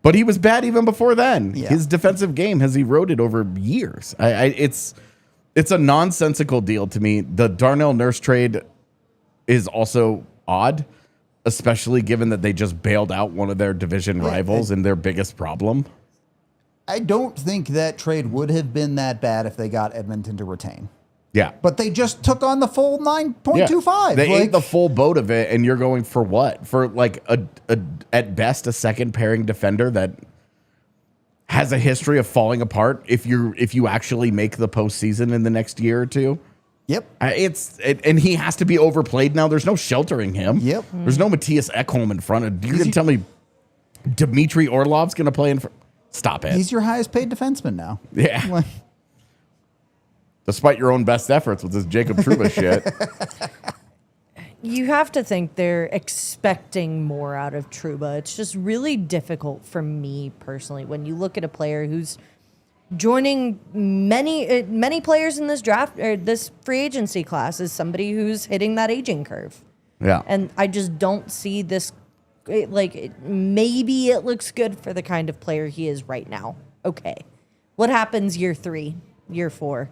but he was bad even before then. Yeah. His defensive game has eroded over years. It's a nonsensical deal to me. The Darnell Nurse trade is also odd, especially given that they just bailed out one of their division rivals and their biggest problem. I don't think that trade would have been that bad if they got Edmonton to retain. Yeah. But they just took on the full 9.25. They ate the full boat of it, and you're going for what? For like a at best a second pairing defender that has a history of falling apart if you actually make the postseason in the next year or two. Yep. And he has to be overplayed now. There's no sheltering him. Yep. There's no Matthias Ekholm in front of. You're gonna tell me Dmitry Orlov's gonna play in front? Stop it. He's your highest paid defenseman now. Yeah. Like, Despite your own best efforts with this Jacob Trouba shit. You have to think they're expecting more out of Trouba. It's just really difficult for me personally when you look at a player who's joining many players in this draft or this free agency class as somebody who's hitting that aging curve. Yeah. And I just don't see this. Maybe it looks good for the kind of player he is right now. Okay. What happens year 3, year 4,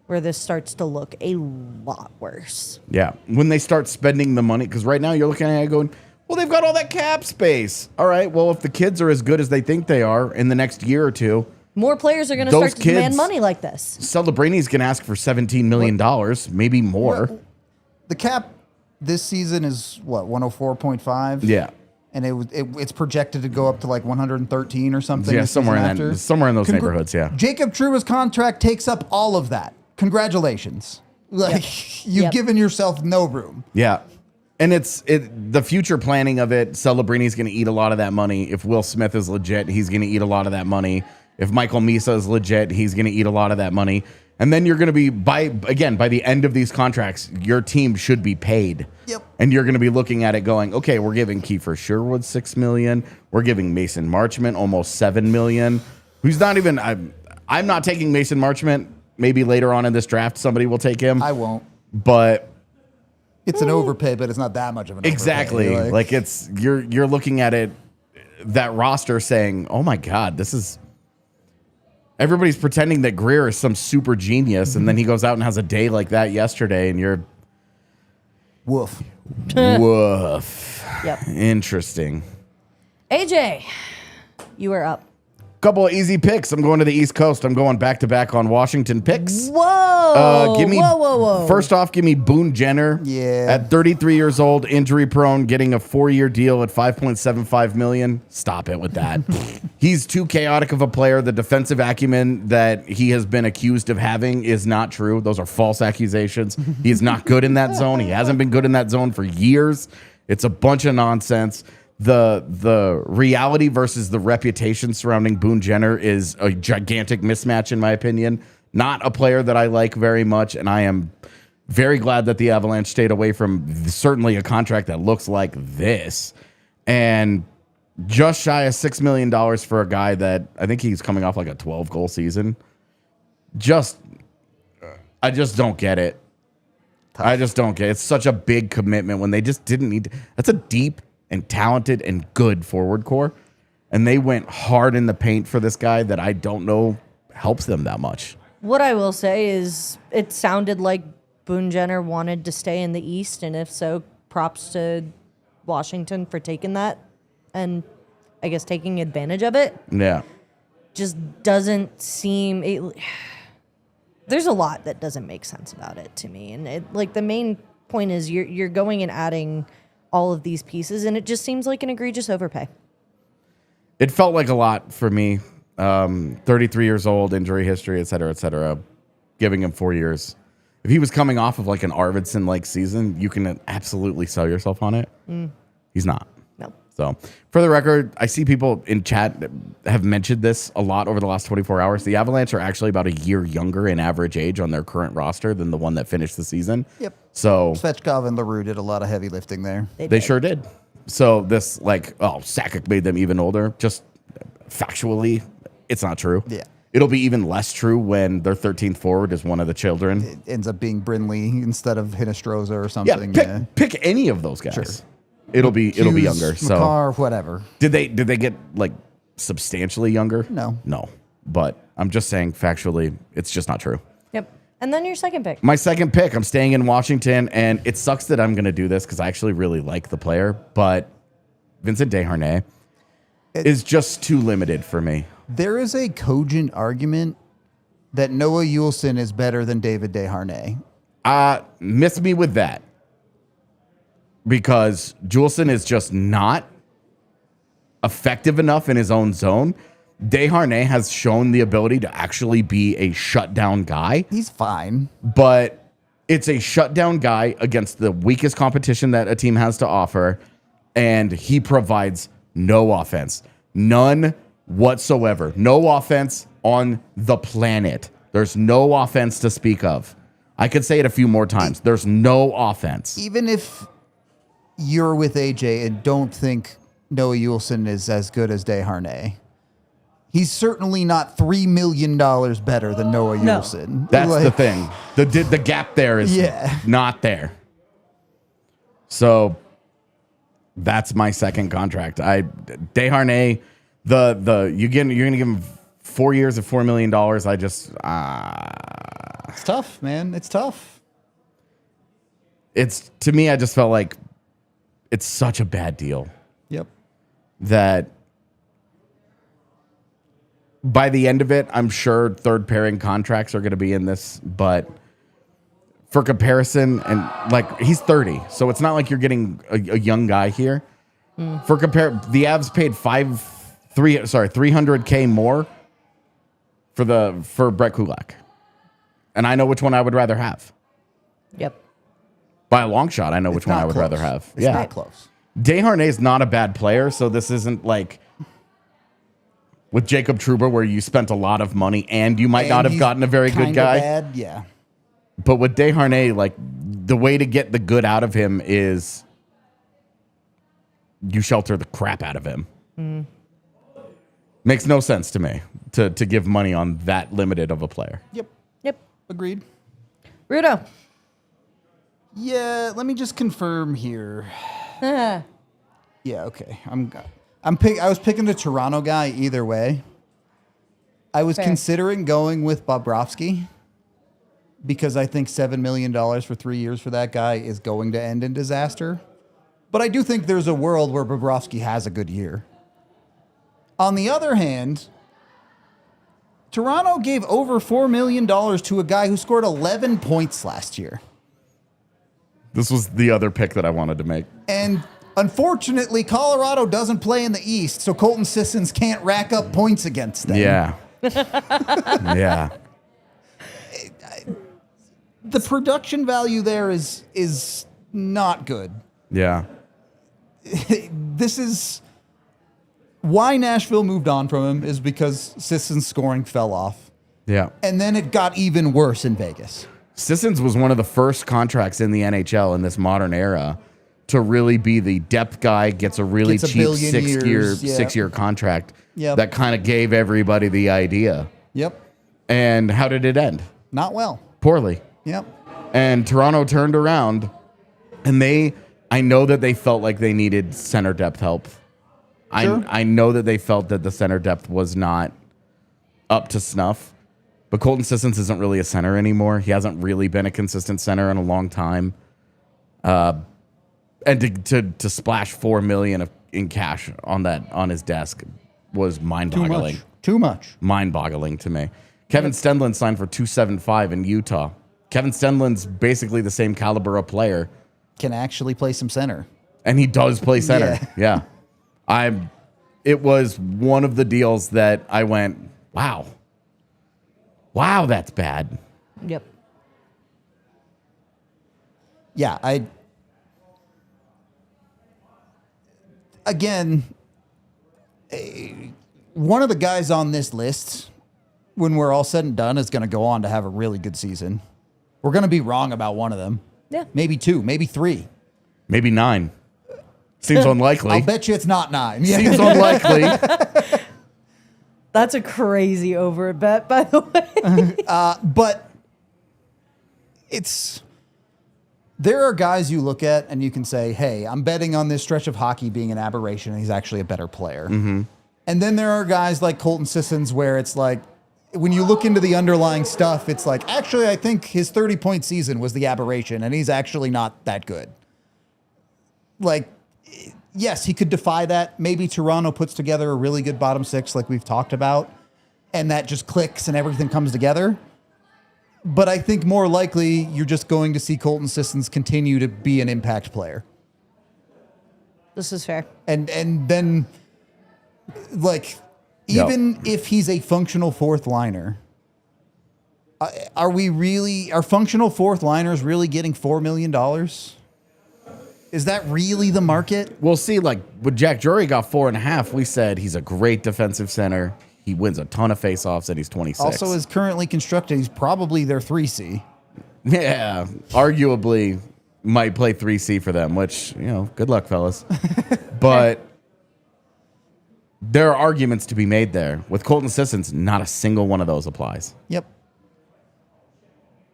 where this starts to look a lot worse? Yeah. When they start spending the money, because right now you're looking at it going, well, they've got all that cap space. All right. Well, if the kids are as good as they think they are in the next year or two, more players are going to those start to demand kids- money like this. Celebrini's going to ask for $17 million, maybe more. the cap this season is what, 104.5? Yeah. And it's projected to go up to like 113 or something. Yeah, the season somewhere after. in those neighborhoods, yeah. Jacob Trouba's contract takes up all of that. Congratulations. Like, you've Yep. given yourself no room. Yeah. And the future planning of it, Celebrini's going to eat a lot of that money. If Will Smith is legit, he's going to eat a lot of that money. If Michael Misa is legit, he's going to eat a lot of that money. And then you're going to be, by the end of these contracts, your team should be paid. Yep. And you're going to be looking at it going, okay, we're giving Kiefer Sherwood $6 million. We're giving Mason Marchment almost $7 million. Who's not even, I'm not taking Mason Marchment. Maybe later on in this draft, somebody will take him. I won't. But it's an overpay, but it's not that much of an exactly. overpay. Like it's, you're looking at it, that roster saying, oh my God, this is, everybody's pretending that Greer is some super genius, and then he goes out and has a day like that yesterday, and you're woof. woof. Yep. Interesting. AJ, you are up. Couple of easy picks. I'm going to the East Coast. I'm going back to back on Washington picks. Whoa. Give me whoa. First off, give me Boone Jenner. Yeah. At 33 years old, injury prone, getting a 4-year deal at $5.75 million. Stop it with that. He's too chaotic of a player. The defensive acumen that he has been accused of having is not true. Those are false accusations. He is not good in that zone. He hasn't been good in that zone for years. It's a bunch of nonsense. The reality versus the reputation surrounding Boone Jenner is a gigantic mismatch, in my opinion. Not a player that I like very much, and I am very glad that the Avalanche stayed away from certainly a contract that looks like this. And just shy of $6 million for a guy that I think he's coming off like a 12-goal season. I just don't get it. I just don't get it. It's such a big commitment when they just didn't need to. That's a deep and talented and good forward core, and they went hard in the paint for this guy that I don't know helps them that much. What I will say is it sounded like Boone Jenner wanted to stay in the East, and if so, props to Washington for taking that and I guess taking advantage of it. Yeah. Just doesn't seem... there's a lot that doesn't make sense about it to me. And the main point is you're going and adding all of these pieces, and it just seems like an egregious overpay. It felt like a lot for me. 33 years old, injury history, et cetera, giving him 4 years. If he was coming off of like an Arvidsson-like season, you can absolutely sell yourself on it. He's not. No. So, for the record, I see people in chat that have mentioned this a lot over the last 24 hours. The Avalanche are actually about a year younger in average age on their current roster than the one that finished the season. Yep. So Svechkov and LaRue did a lot of heavy lifting there. they sure did. So this Sakic made them even older. Just factually, it's not true. Yeah. It'll be even less true when their 13th forward is one of the children. It ends up being Brindley instead of Hinostroza or something. Pick any of those guys. Sure. It'll be Hughes, younger. So Makar, whatever. did they get like substantially younger? No. But I'm just saying factually, it's just not true. Yep. And then your second pick. My second pick, I'm staying in Washington, and it sucks that I'm going to do this because I actually really like the player, but Vincent Desharnais is just too limited for me. There is a cogent argument that Noah Juulsen is better than David Desharnais. Miss me with that. Because Juulsen is just not effective enough in his own zone. Desharnais has shown the ability to actually be a shutdown guy. He's fine. But it's a shutdown guy against the weakest competition that a team has to offer. And he provides no offense. None whatsoever. No offense on the planet. There's no offense to speak of. I could say it a few more times. There's no offense. Even if you're with AJ and don't think Noah Juulsen is as good as Desharnais, he's certainly not $3 million better than Noah Juulsen. That's the thing. The gap there is not there. So that's my second contract. Desharnais, you're gonna give him 4 years of $4 million. I just It's tough, man. It's tough. It's to me, I just felt like it's such a bad deal. Yep. That by the end of it, I'm sure third pairing contracts are going to be in this, but for comparison, and like he's 30, so it's not like you're getting a young guy here. The Avs paid $300K more for Brett Kulak, and I know which one I would rather have. Yep. By a long shot, I know which one I would rather have. It's not close. Desharnais is not a bad player, so this isn't like with Jacob Trouba, where you spent a lot of money and you might And not have he's gotten a very good kinda guy. bad, yeah. But with Desharnais, like the way to get the good out of him is you shelter the crap out of him. Makes no sense to me to give money on that limited of a player. Yep. Yep. Agreed. Rudo. Yeah, let me just confirm here. Yeah, okay. I was picking the Toronto guy either way. I was Fair. considering going with Bobrovsky because I think $7 million for 3 years for that guy is going to end in disaster. But I do think there's a world where Bobrovsky has a good year. On the other hand, Toronto gave over $4 million to a guy who scored 11 points last year. This was the other pick that I wanted to make. And unfortunately, Colorado doesn't play in the East, so Colton Sissons can't rack up points against them. Yeah. Yeah. The production value there is not good. Yeah. This is why Nashville moved on from him, is because Sissons' scoring fell off. Yeah. And then it got even worse in Vegas. Sissons was one of the first contracts in the NHL in this modern era to really be the depth guy, gets a really Gets a cheap billion years, yeah. six-year contract Yep. that kind of gave everybody the idea. Yep. And how did it end? Not well. Poorly. Yep. And Toronto turned around, and I know that they felt like they needed center depth help. Sure. I know that they felt that the center depth was not up to snuff. But Colton Sissons isn't really a center anymore. He hasn't really been a consistent center in a long time. And to splash $4 million in cash on his desk was mind-boggling. Too much. Mind-boggling to me. Kevin Stenlund signed for $275 in Utah. Kevin Stenlund's basically the same caliber of player, Can actually play some center. and he does play center. Yeah. It was one of the deals that I went, wow. Wow, that's bad. Yep. Yeah, one of the guys on this list, when we're all said and done, is going to go on to have a really good season. We're going to be wrong about one of them. Yeah. Maybe two, maybe three. Maybe 9. Seems unlikely. I'll bet you it's not 9. Yeah. Seems unlikely. That's a crazy over bet, by the way. But there are guys you look at and you can say, hey, I'm betting on this stretch of hockey being an aberration and he's actually a better player. Mm-hmm. And then there are guys like Colton Sissons where it's like, when you look into the underlying stuff, it's like, actually, I think his 30-point season was the aberration and he's actually not that good. Like, yes, he could defy that. Maybe Toronto puts together a really good bottom six like we've talked about, and that just clicks and everything comes together. But I think more likely you're just going to see Colton Sissons continue to be an impact player. This is fair. And then, like, even if he's a functional fourth liner, are functional fourth liners really getting $4 million? Is that really the market? We'll see. Like, when Jack Drury got 4.5, we said he's a great defensive center. He wins a ton of faceoffs, and he's 26. Also, is currently constructed, he's probably their 3C. Yeah, arguably might play 3C for them, which, good luck, fellas. But there are arguments to be made there. With Colton Sissons, not a single one of those applies. Yep.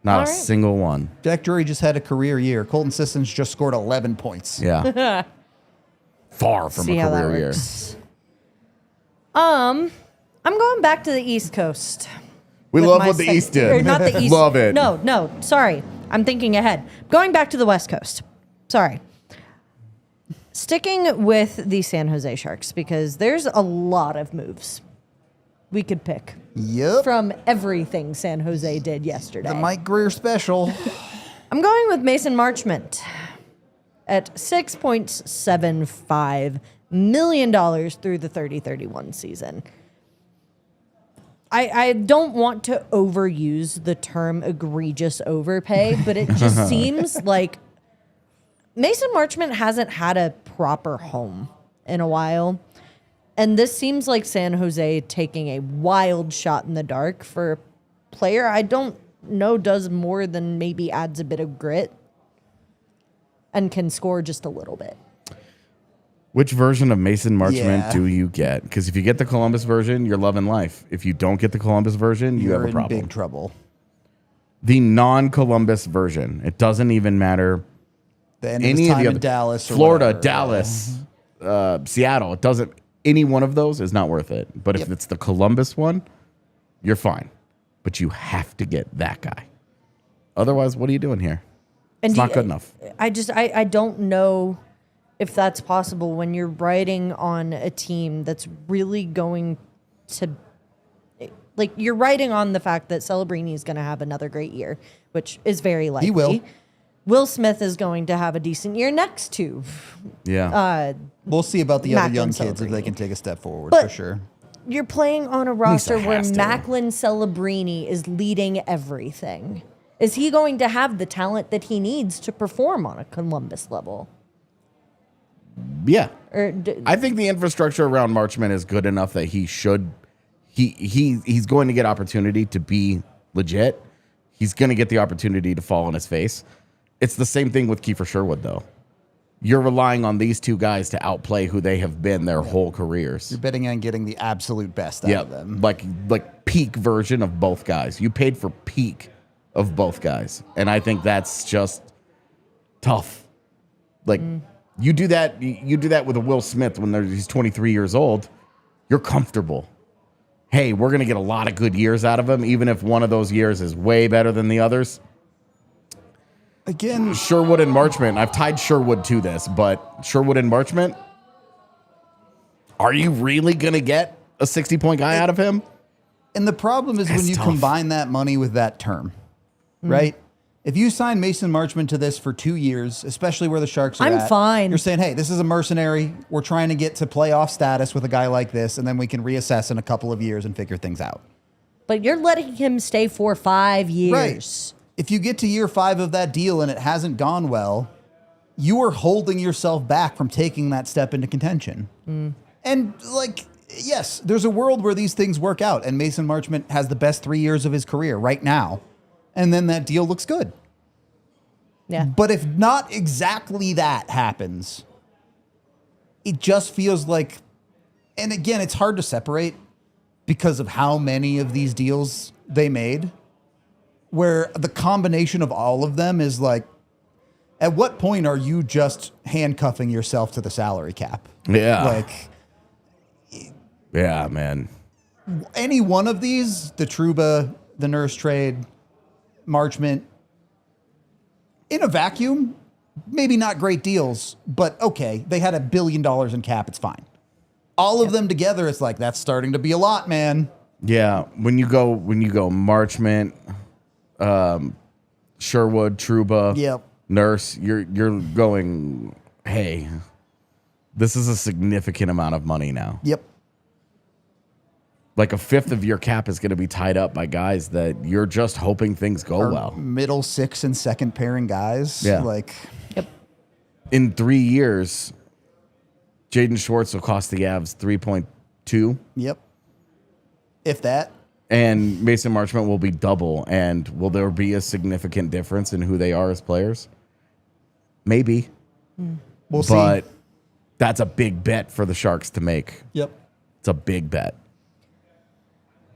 Not All a right. single one. Jack Drury just had a career year. Colton Sissons just scored 11 points. Yeah. Far from See a how that career year. works. I'm going back to the East Coast. We with love my what the second- East did. Or not the East. Love it. No, sorry. I'm thinking ahead. Going back to the West Coast. Sorry. Sticking with the San Jose Sharks, because there's a lot of moves we could pick Yep. from everything San Jose did yesterday. The Mike Greer special. I'm going with Mason Marchment at $6.75 million through the 30-31 season. I don't want to overuse the term egregious overpay, but it just seems like Mason Marchment hasn't had a proper home in a while. And this seems like San Jose taking a wild shot in the dark for a player I don't know does more than maybe adds a bit of grit and can score just a little bit. Which version of Mason Marchment Yeah. do you get? Because if you get the Columbus version, you're loving life. If you don't get the Columbus version, you have You're a in problem. big trouble. The non-Columbus version, it doesn't even matter. The end of Any his of time the in other Dallas, or Florida, whatever. Dallas, Seattle, it doesn't. Any one of those is not worth it. But if Yep. it's the Columbus one, you're fine. But you have to get that guy. Otherwise, what are you doing here? And It's not good enough. I don't know if that's possible when you're riding on a team that's really going to, like, you're riding on the fact that Celebrini is going to have another great year, which is very likely. He will. Will Smith is going to have a decent year next to. Yeah. We'll see about the other Macklin young kids if they Celebrini. can take a step forward But- for sure. You're playing on a roster where has to. Macklin Celebrini is leading everything. Is he going to have the talent that he needs to perform on a Columbus level? Yeah. Or I think the infrastructure around Marchment is good enough that he should. He's going to get opportunity to be legit. He's going to get the opportunity to fall on his face. It's the same thing with Kiefer Sherwood, though. You're relying on these two guys to outplay who they have been their whole careers. You're betting on getting the absolute best out Yeah, of them. like peak version of both guys. You paid for peak of both guys, and I think that's just tough. Like you do that with a Will Smith when he's 23 years old. You're comfortable. Hey, we're gonna get a lot of good years out of him, even if one of those years is way better than the others. Again, Sherwood and Marchment. I've tied Sherwood to this, but Sherwood and Marchment. Are you really gonna get a 60-point guy out of him? and the problem is when That's you tough. combine that money with that term, right? If you sign Mason Marchment to this for 2 years, especially where the Sharks are I'm at, fine. You're saying, hey, this is a mercenary. We're trying to get to playoff status with a guy like this, and then we can reassess in a couple of years and figure things out. But you're letting him stay for 5 years. Right. If you get to year 5 of that deal and it hasn't gone well, you are holding yourself back from taking that step into contention. And, like, yes, there's a world where these things work out, and Mason Marchment has the best 3 years of his career right now, and then that deal looks good. Yeah. But if not exactly that happens, it just feels like, and again, it's hard to separate because of how many of these deals they made, where the combination of all of them is like, at what point are you just handcuffing yourself to the salary cap? Yeah. Like, Yeah, man. any one of these, the Trouba, the Nurse trade, Marchment, in a vacuum, maybe not great deals, but okay, they had $1 billion in cap, it's fine. All of them together, it's like, that's starting to be a lot, man. Yeah, when you go Marchment, Sherwood, Trouba, Yep. Nurse, you're going, hey, this is a significant amount of money now. Yep. Like a fifth of your cap is going to be tied up by guys that you're just hoping things go well. Middle six and second pairing guys. Yeah. Like, In 3 years, Jaden Schwartz will cost the Avs 3.2, yep. If that. and Mason Marchment will be double. And will there be a significant difference in who they are as players? Maybe. We'll see. But that's a big bet for the Sharks to make. Yep. It's a big bet.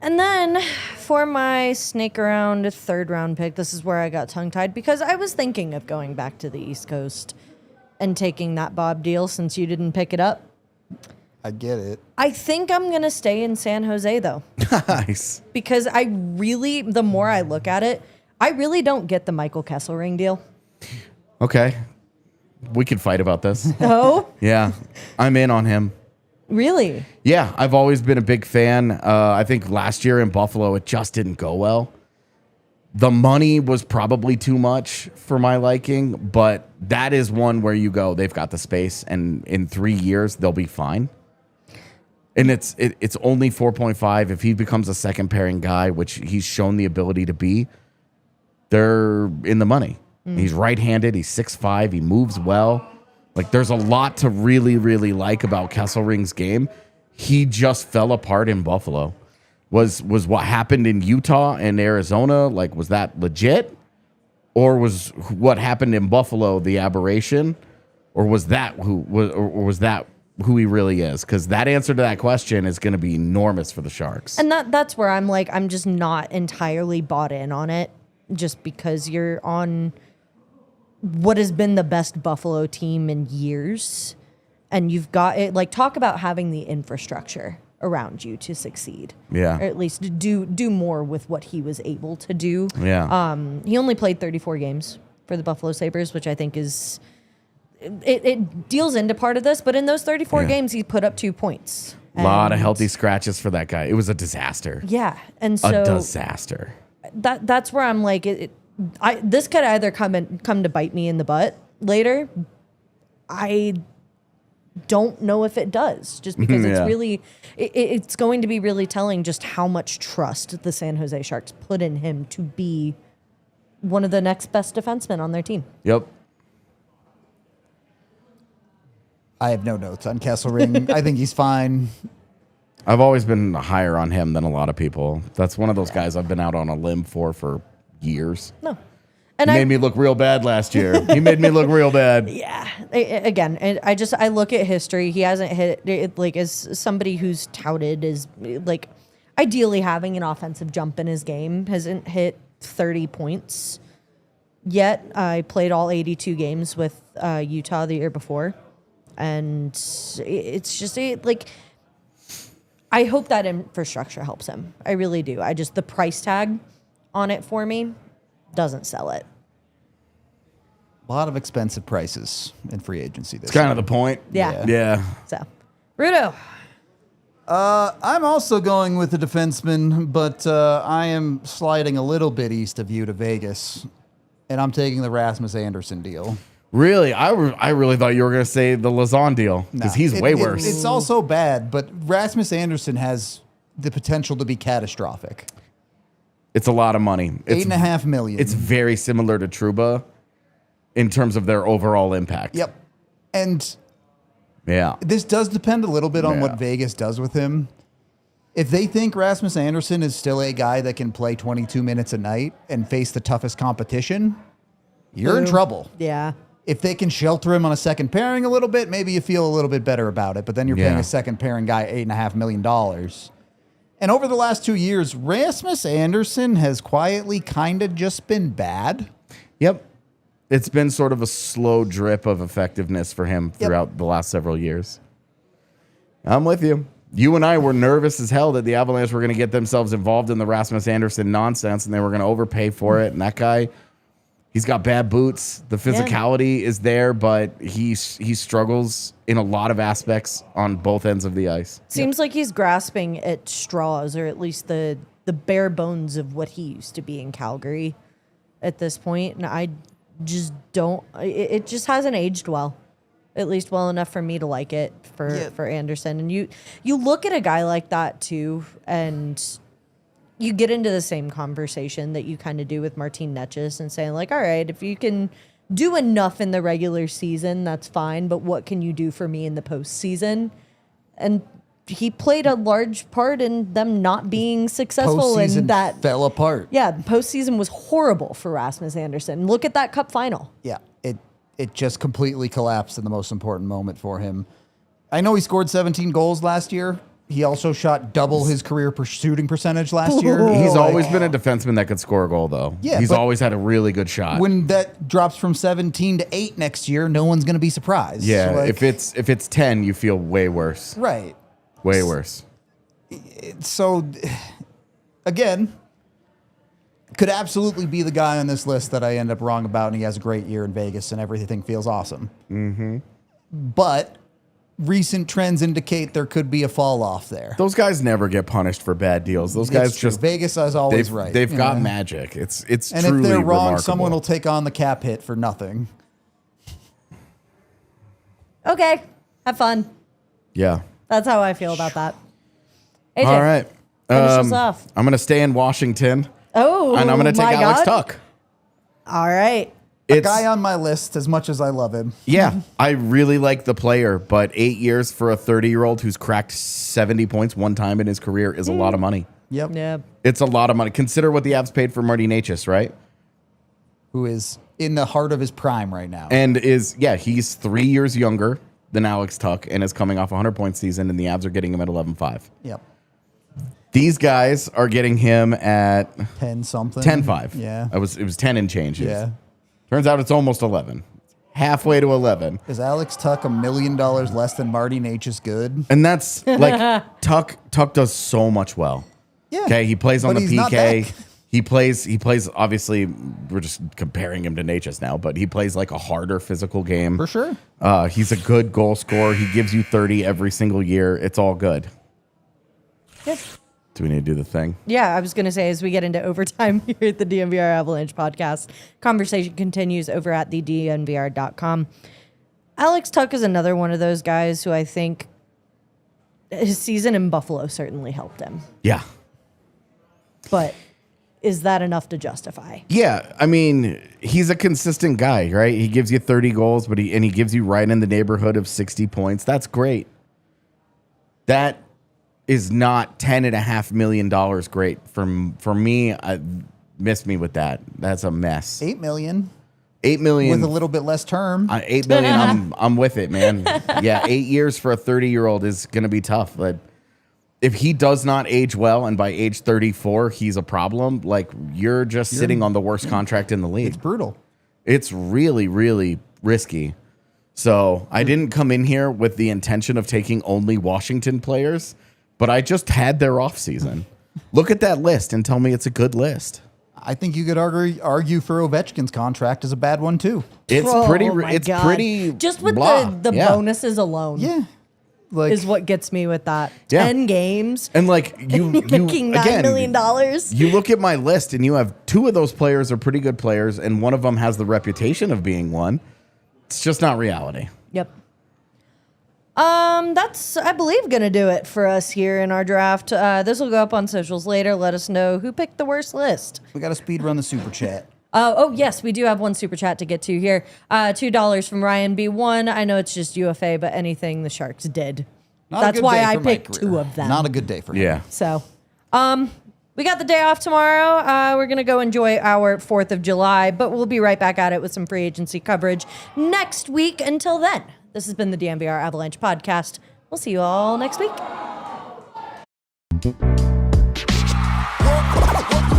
And then for my snake around 3rd round pick, this is where I got tongue tied because I was thinking of going back to the East Coast and taking that Bob deal since you didn't pick it up. I get it. I think I'm going to stay in San Jose though, Nice. because the more I look at it, I really don't get the Michael Kesselring deal. Okay. We can fight about this. Oh, Yeah. I'm in on him. really? Yeah, I've always been a big fan. I think last year in Buffalo, it just didn't go well. The money was probably too much for my liking, but that is one where you go, they've got the space, and in 3 years, they'll be fine. And it's only 4.5. If he becomes a second pairing guy, which he's shown the ability to be, they're in the money. He's right-handed. He's 6'5". He moves well. Like, there's a lot to really, really like about Kesselring's game. he just fell apart in Buffalo. Was what happened in Utah and Arizona, like, was that legit? Or was what happened in Buffalo the aberration? Or was that who he really is? Because that answer to that question is going to be enormous for the Sharks. And that's where I'm like, I'm just not entirely bought in on it, just because you're on what has been the best Buffalo team in years. And you've got it, like, talk about having the infrastructure around you to succeed. Yeah. Or at least do more with what he was able to do. Yeah. He only played 34 games for the Buffalo Sabres, which I think is it deals into part of this, but in those 34 games he put up 2 points. A lot of healthy scratches for that guy. It was a disaster. Yeah. And so a disaster. That's where I'm like, this could either come to bite me in the butt later. I don't know if it does, just because it's really, it's going to be really telling just how much trust the San Jose Sharks put in him to be one of the next best defensemen on their team. Yep. I have no notes on Kesselring. I think he's fine. I've always been higher on him than a lot of people. That's one of those guys I've been out on a limb for years. No. He And made me look real bad last year. He made me look real bad. Yeah. Again, I look at history. He hasn't hit it, like, as somebody who's touted as, like, ideally having an offensive jump in his game, hasn't hit 30 points yet. I played all 82 games with Utah the year before, and it's just like, I hope that infrastructure helps him. I really do. The price tag on it for me doesn't sell it. A lot of expensive prices in free agency this It's kind year. of the point. Yeah. Yeah. So, Rudo. I'm also going with the defenseman, but I am sliding a little bit east of you to Vegas, and I'm taking the Rasmus Anderson deal. Really? I really thought you were going to say the Lazon deal because he's way worse. It's also bad, but Rasmus Anderson has the potential to be catastrophic. It's a lot of money. It's $8.5 million. It's very similar to Trouba in terms of their overall impact. Yep. And Yeah. this does depend a little bit on Yeah. what Vegas does with him. If they think Rasmus Anderson is still a guy that can play 22 minutes a night and face the toughest competition, you're in Boom. trouble. Yeah. If they can shelter him on a second pairing a little bit, maybe you feel a little bit better about it. But then you're paying Yeah. a second pairing guy $8.5 million. And over the last 2 years, Rasmus Anderson has quietly kind of just been bad. Yep. It's been sort of a slow drip of effectiveness for him throughout the last several years. I'm with you. You and I were nervous as hell that the Avalanche were going to get themselves involved in the Rasmus Anderson nonsense and they were going to overpay for it. And that guy, he's got bad boots. The physicality is there, but he struggles in a lot of aspects on both ends of the ice. Seems like he's grasping at straws, or at least the bare bones of what he used to be in Calgary at this point. And I just don't, it just hasn't aged well, at least well enough for me to like it for Anderson. And you look at a guy like that too, and you get into the same conversation that you kind of do with Martin Necas and saying, like, all right, if you can do enough in the regular season, that's fine, but what can you do for me in the postseason? And he played a large part in them not being successful in Postseason that. fell apart. Yeah, the postseason was horrible for Rasmus Anderson. Look at that cup final. Yeah, it just completely collapsed in the most important moment for him. I know he scored 17 goals last year. He also shot double his career shooting percentage last year. He's always been a defenseman that could score a goal, though. Yeah, he's but always had a really good shot. When that drops from 17 to 8 next year, no one's going to be surprised. Yeah, Like, if it's 10, you feel way worse. right. Way worse. So, again, could absolutely be the guy on this list that I end up wrong about, and he has a great year in Vegas, and everything feels awesome. Mm-hmm. But recent trends indicate there could be a fall off there. Those guys never get punished for bad deals. Those guys It's true. just Vegas is always right. They've you got know? magic. It's And truly if they're wrong, remarkable. someone will take on the cap hit for nothing. Okay, have fun. Yeah. That's how I feel about that. AJ, All right. finish us off. I'm going to stay in Washington, Oh, and I'm going to take my Alex God. Tuck. All right. A guy on my list as much as I love him. Yeah, I really like the player, but 8 years for a 30-year-old who's cracked 70 points one time in his career is a lot of money. Yep. Yeah. It's a lot of money. Consider what the Avs paid for Marty Necas, right? Who is in the heart of his prime right now. And he's 3 years younger than Alex Tuch and is coming off a 100-point season, and the Avs are getting him at 11.5. Yep. These guys are getting him at 10 something. 10.5. Yeah. It was 10 and change. Yeah. Turns out it's almost 11. Halfway to 11. Is Alex Tuch $1 million less than Marty Necas good? And that's like Tuch does so much well. Yeah. Okay, he plays on But the he's not PK. back. He plays obviously we're just comparing him to Necas now, but he plays like a harder physical game. For sure. He's a good goal scorer. He gives you 30 every single year. It's all good. Yep. Do we need to do the thing? Yeah, I was going to say, as we get into overtime here at the DNVR Avalanche podcast, conversation continues over at the DNVR.com. Alex Tuch is another one of those guys who I think his season in Buffalo certainly helped him. Yeah. But is that enough to justify? Yeah, I mean, he's a consistent guy, right? He gives you 30 goals, but he gives you right in the neighborhood of 60 points. That's great. That is not $10.5 million great. For me, miss me with that. That's a mess. $8 million. $8 million. With a little bit less term. $8 million, I'm with it, man. Yeah, 8 years for a 30-year-old is going to be tough. But if he does not age well, and by age 34, he's a problem, like you're sitting on the worst contract in the league. It's brutal. It's really, really risky. So I didn't come in here with the intention of taking only Washington players, but I just had their offseason. Look at that list and tell me it's a good list. I think you could argue for Ovechkin's contract is a bad one too. It's Oh, pretty. my It's God. pretty. Just with blah. the Yeah. bonuses alone. Yeah. Like Is what gets me with that. Yeah. 10 games. And like you Making $9 again, million. You look at my list and you have two of those players are pretty good players, and one of them has the reputation of being one. It's just not reality. Yep. That's, I believe, going to do it for us here in our draft. This will go up on socials later. Let us know who picked the worst list. we got to speed run the super chat. Oh, yes, we do have one super chat to get to here. $2 from Ryan B1. I know it's just UFA, but anything the Sharks did. Not a That's good why day I for my picked career. two of them. Not a good day for him. Yeah. So, we got the day off tomorrow. We're going to go enjoy our 4th of July, but we'll be right back at it with some free agency coverage next week. Until then, this has been the DNVR Avalanche Podcast. We'll see you all next week.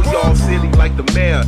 We all silly like the mayor.